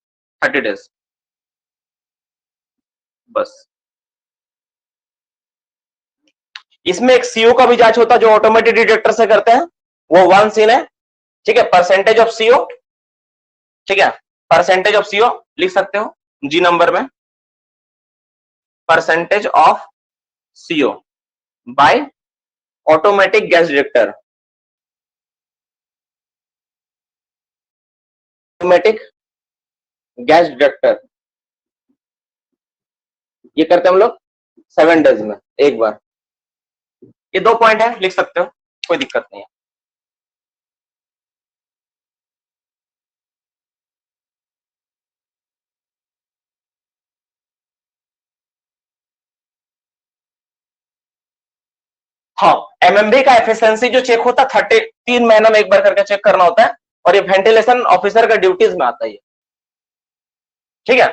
30 डेज, बस। इसमें एक सीओ का भी जांच होता है जो ऑटोमेटिक डिटेक्टर से करते हैं, वो 1 सीन है, ठीक है, परसेंटेज ऑफ सीओ, ठीक है, परसेंटेज ऑफ सीओ लिख सकते हो जी नंबर में, percentage of CO by automatic gas detector, automatic gas detector, ये करते हैं हम लोग 7 डेज में एक बार। ये 2 पॉइंट है, लिख सकते हो, कोई दिक्कत नहीं है। हाँ, एमएमबी का एफिशिएंसी जो चेक होता है 3 महीना में एक बार करके चेक करना होता है, और ये वेंटिलेशन ऑफिसर का ड्यूटीज में आता है। ठीक है,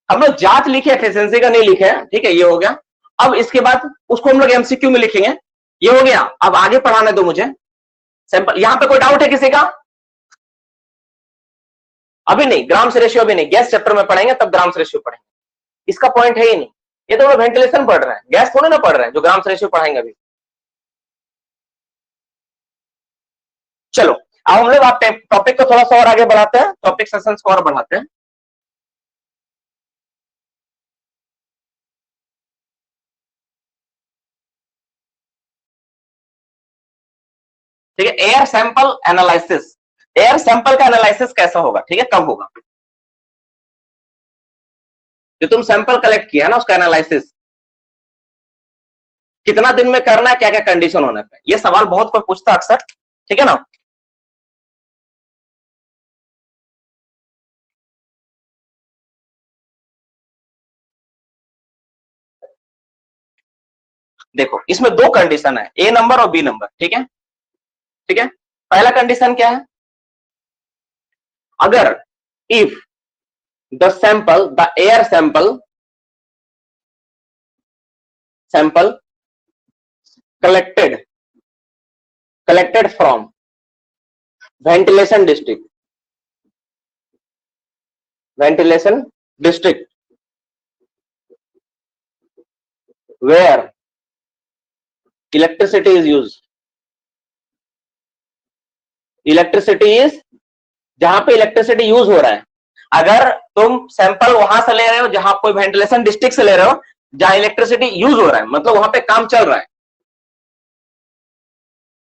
हम लोग जांच लिखे, एफिशिएंसी का नहीं लिखे हैं। ठीक है, ये हो गया। अब इसके बाद उसको हम लोग एमसीक्यू में लिखेंगे। ये हो गया। अब आगे पढ़ाने दो मुझे सैंपल। यहां पे कोई डाउट है किसी का? अभी नहीं, ग्राम्स रेशियो अभी नहीं, गैस चैप्टर में पढ़ेंगे तब ग्राम्स रेशियो पढ़ेंगे। इसका पॉइंट है ही नहीं। ये तो वेंटिलेशन पढ़ रहे हैं, गैस थोड़े ना पढ़ रहे हैं जो ग्राम्स रेशियो पढ़ाएंगे अभी। चलो, अब हम लोग आप टॉपिक को थोड़ा सा और आगे बढ़ाते हैं, टॉपिक सेशंस को और बढ़ाते हैं। ठीक है, air sample analysis. Air sample का एनालिसिस कैसा होगा? ठीक है, कब होगा? जो तुम सैंपल कलेक्ट किया है ना, उसका एनालिसिस कितना दिन में करना है, क्या क्या कंडीशन होने पे? ये सवाल बहुत कोई पूछता अक्सर। ठीक है ना? देखो, इसमें दो कंडीशन है, ए नंबर और बी नंबर। ठीक है, ठीक है। पहला कंडीशन क्या है? अगर if the sample, the air sample collected from ventilation district where electricity is used, electricity is, जहां पे इलेक्ट्रिसिटी यूज हो रहा है। अगर तुम सैंपल वहां से ले रहे हो जहां कोई वेंटिलेशन डिस्ट्रिक्ट से ले रहे हो जहां इलेक्ट्रिसिटी यूज हो रहा है, मतलब वहां पे काम चल रहा है,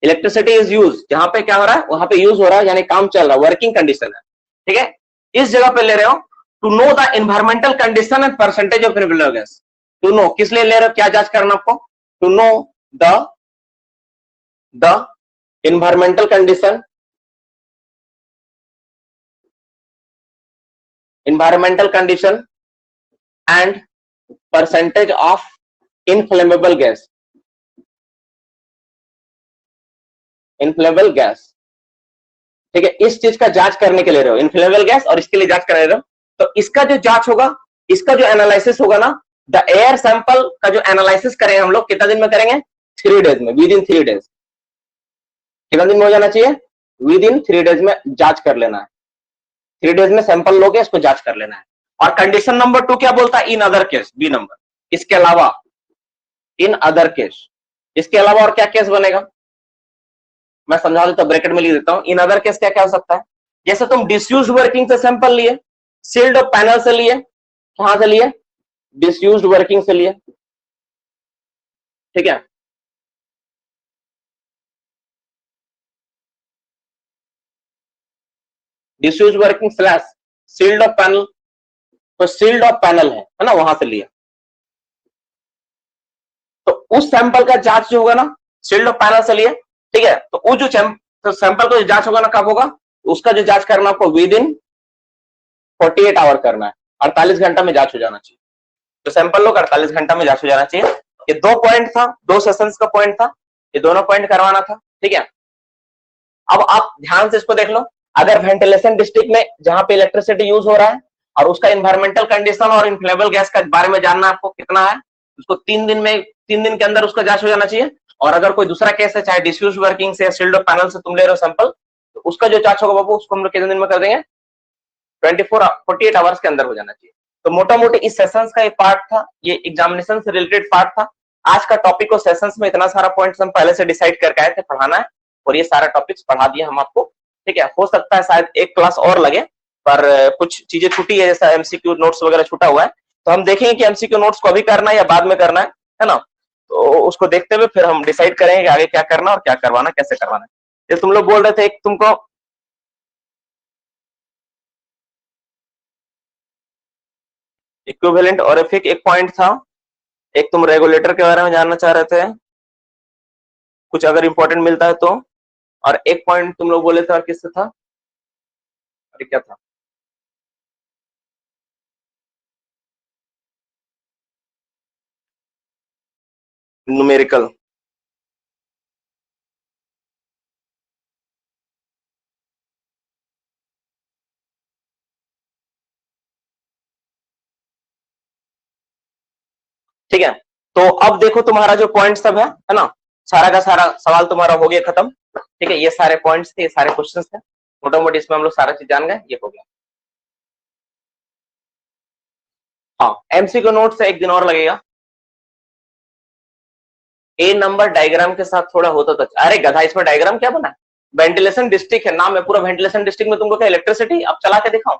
इलेक्ट्रिसिटी इज यूज, जहां पे क्या हो रहा है, वहां पे यूज हो रहा है, यानी काम चल रहा है, वर्किंग कंडीशन है। ठीक है, इस जगह पे ले रहे हो to know the environmental condition and percentage of renewable gas. To know, किस लिए ले रहे हो, क्या जांच करना आपको? To know the the environmental condition, environmental condition and percentage of inflammable gas, inflammable gas. ठीक है, इस चीज का जांच करने के लिए रहे हो, इनफ्लेमेबल गैस, और इसके लिए जांच करा रहे हो। तो इसका जो जांच होगा, इसका जो एनालिसिस होगा ना, द एयर सैंपल का जो एनालिसिस करेंगे हम लोग, कितना दिन में करेंगे? 3 डेज में, विद इन 3 डेज। कितना दिन में हो जाना चाहिए? विद इन 3 डेज में जांच कर लेना है। 3 डेज में सैंपल लोगे, इसको जांच कर लेना है। और कंडीशन नंबर 2 क्या बोलता है? In other case, B number. इसके अलावा, इन अदर केस, इसके अलावा और क्या केस बनेगा? मैं समझा देता हूं, ब्रैकेट में लिख देता हूं। इन अदर केस क्या क्या हो सकता है? जैसे तुम डिसयूज्ड वर्किंग से सैंपल लिए, सील्ड पैनल से लिए, कहां से लिए? डिसयूज्ड वर्किंग से लिए। ठीक है, disused working slash sealed off panel, तो सील्ड ऑफ पैनल है ना, वहां से लिया। तो उस सैंपल का जांच जो होगा ना, सील्ड ऑफ पैनल से लिए, ठीक है, तो वो जो सैंपल का जो जांच होगा ना, कब होगा? उसका जो जांच करना आपको विद इन 48 आवर करना है, 48 घंटा में जांच हो जाना चाहिए। तो सैंपल लोग 48 घंटा में जांच हो जाना चाहिए। ये 2 पॉइंट था, 2 सेशंस का पॉइंट था, ये दोनों पॉइंट करवाना था। ठीक है, अब आप ध्यान से इसको देख लो। अगर वेंटिलेशन डिस्ट्रिक्ट में जहां पे इलेक्ट्रिसिटी यूज हो रहा है और उसका इन्वायरमेंटल कंडीशन और इनफ्लेमेबल गैस का बारे में जानना आपको कितना है, उसको 3 दिन में, 3 दिन के अंदर उसका जांच हो जाना चाहिए। और अगर कोई दूसरा केस है, चाहे डिफ्यूज वर्किंग से, शील्ड पैनल से तुम ले रहे हो सैंपल, तो उसका जो जांच होगा बाबू, उसको हम लोग कितने दिन में कर देंगे? 48 आवर्स के अंदर हो जाना चाहिए। तो मोटा मोटी इस सेशंस का एक पार्ट था, ये एग्जामिनेशन से रिलेटेड पार्ट था। आज का टॉपिक को सेशंस में इतना सारा पॉइंट्स हम पहले से डिसाइड करके आए थे पढ़ाना है, और ये सारा टॉपिक्स पढ़ा दिया हम आपको। ठीक है, हो सकता है शायद एक क्लास और लगे, पर कुछ चीजें छूटी है, जैसा एमसीक्यू नोट्स वगैरह छूटा हुआ है, तो हम देखेंगे कि एमसीक्यू नोट्स को अभी करना है या बाद में करना है ना? तो उसको देखते हुए फिर हम डिसाइड करेंगे कि आगे क्या करना और क्या करवाना, कैसे करवाना है। जैसे तुम लोग बोल रहे थे, एक तुमको इक्विवेलेंट और एक पॉइंट था, एक तुम रेगुलेटर के बारे में जानना चाह रहे थे, कुछ अगर इंपॉर्टेंट मिलता है तो। और एक पॉइंट तुम लोग बोले थे, और किससे था? अरे क्या था? न्यूमेरिकल। ठीक है, तो अब देखो तुम्हारा जो पॉइंट सब है ना, सारा का सारा सवाल तुम्हारा हो गया खत्म। ठीक है, ये सारे पॉइंट्स थे, ये सारे क्वेश्चन थे, मोटा मोटी इसमें हम लोग सारा चीज जान गए, ये हो गया। हाँ, एमसीक्यू नोट से एक दिन और लगेगा। ए नंबर डायग्राम के साथ थोड़ा होता तो, अरे गधा इसमें डायग्राम क्या बना, वेंटिलेशन डिस्ट्रिक्ट है, नाम है पूरा वेंटिलेशन डिस्ट्रिक्ट में तुमको क्या इलेक्ट्रिसिटी, अब चला के दिखाओ।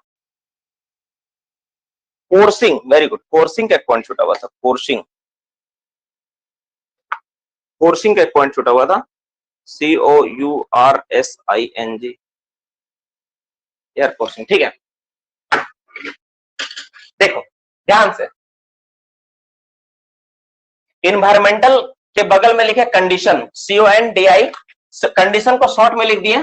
फोर्सिंग, वेरी गुड, फोर्सिंग का एक पॉइंट छूटा हुआ था, फोर्सिंग, फोर्सिंग का एक पॉइंट छूटा हुआ था, COURSING, एयर फोर्सिंग। ठीक है, देखो ध्यान से, इन्वायरमेंटल के बगल में लिखे कंडीशन, CONDI, कंडीशन को शॉर्ट में लिख दिए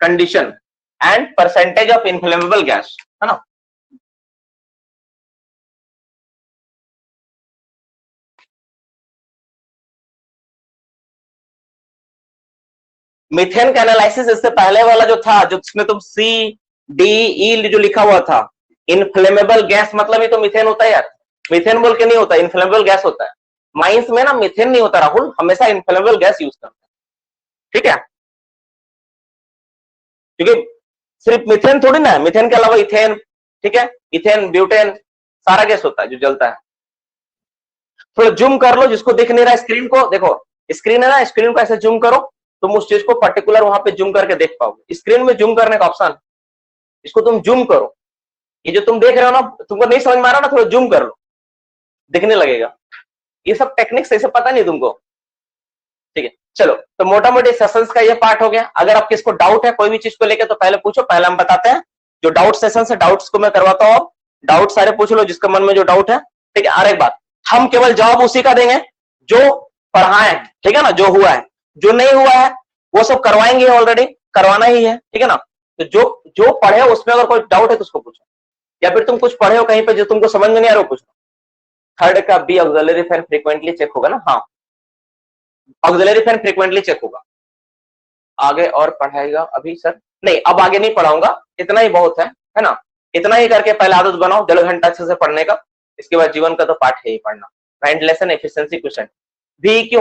condition, and percentage of inflammable gas, है ना। मीथेन का एनालिसिस इससे पहले वाला जो था, जो जिसमें तुम CDE जो लिखा हुआ था, इनफ्लेमेबल गैस मतलब ही तो मीथेन होता है यार, मीथेन बोल के नहीं होता, इनफ्लेमेबल गैस होता है। माइंस में ना मीथेन नहीं होता राहुल, हमेशा इनफ्लेमेबल गैस यूज करते हैं, ठीक है, क्योंकि सिर्फ मीथेन थोड़ी ना है, मीथेन के अलावा इथेन, ठीक है, इथेन, ब्यूटेन, सारा गैस होता है जो जलता है। थोड़ा जूम कर लो, जिसको दिख नहीं रहा स्क्रीन को, देखो स्क्रीन है ना, स्क्रीन को ऐसे जूम करो, तुम उस चीज को पर्टिकुलर वहां पे जूम करके देख पाओगे। स्क्रीन में जूम करने का ऑप्शन, इसको तुम जूम करो, ये जो तुम देख रहे हो ना, तुमको नहीं समझ में आ रहा ना, थोड़ा जूम कर लो, दिखने लगेगा। ये सब टेक्निक्स ऐसे पता नहीं तुमको, ठीक है। चलो, तो मोटा मोटी सेशंस का ये पार्ट हो गया। अगर आपको किसको डाउट है कोई भी चीज को लेके तो पहले पूछो, पहले हम बताते हैं जो डाउट सेशन है, डाउट्स को मैं करवाता हूँ, डाउट सारे पूछ लो जिसके मन में जो डाउट है, ठीक है। और एक बात, हम केवल जवाब उसी का देंगे जो पढ़ाए, ठीक है ना, जो हुआ है, जो नहीं हुआ है वो सब करवाएंगे, ऑलरेडी करवाना ही है, ठीक है ना। तो जो जो पढ़े उसमें अगर कोई डाउट है तो उसको पूछो, या फिर तुम कुछ पढ़े हो कहीं पे जो तुमको समझ में नहीं आ रहा हो पूछो। थर्ड का B auxiliary fan frequently check होगा ना, हाँ ऑक्सिलरी फैन फ्रीक्वेंटली चेक होगा। आगे और पढ़ाएगा अभी सर, नहीं अब आगे नहीं पढ़ाऊंगा, इतना ही बहुत है ना। इतना ही करके पहले आदत बनाओ 1.5 घंटा अच्छे से पढ़ने का, इसके बाद जीवन का तो पाठ है ही पढ़ना। वेंटिलेशन एफिशिएंसी क्वेश्चन भी क्यों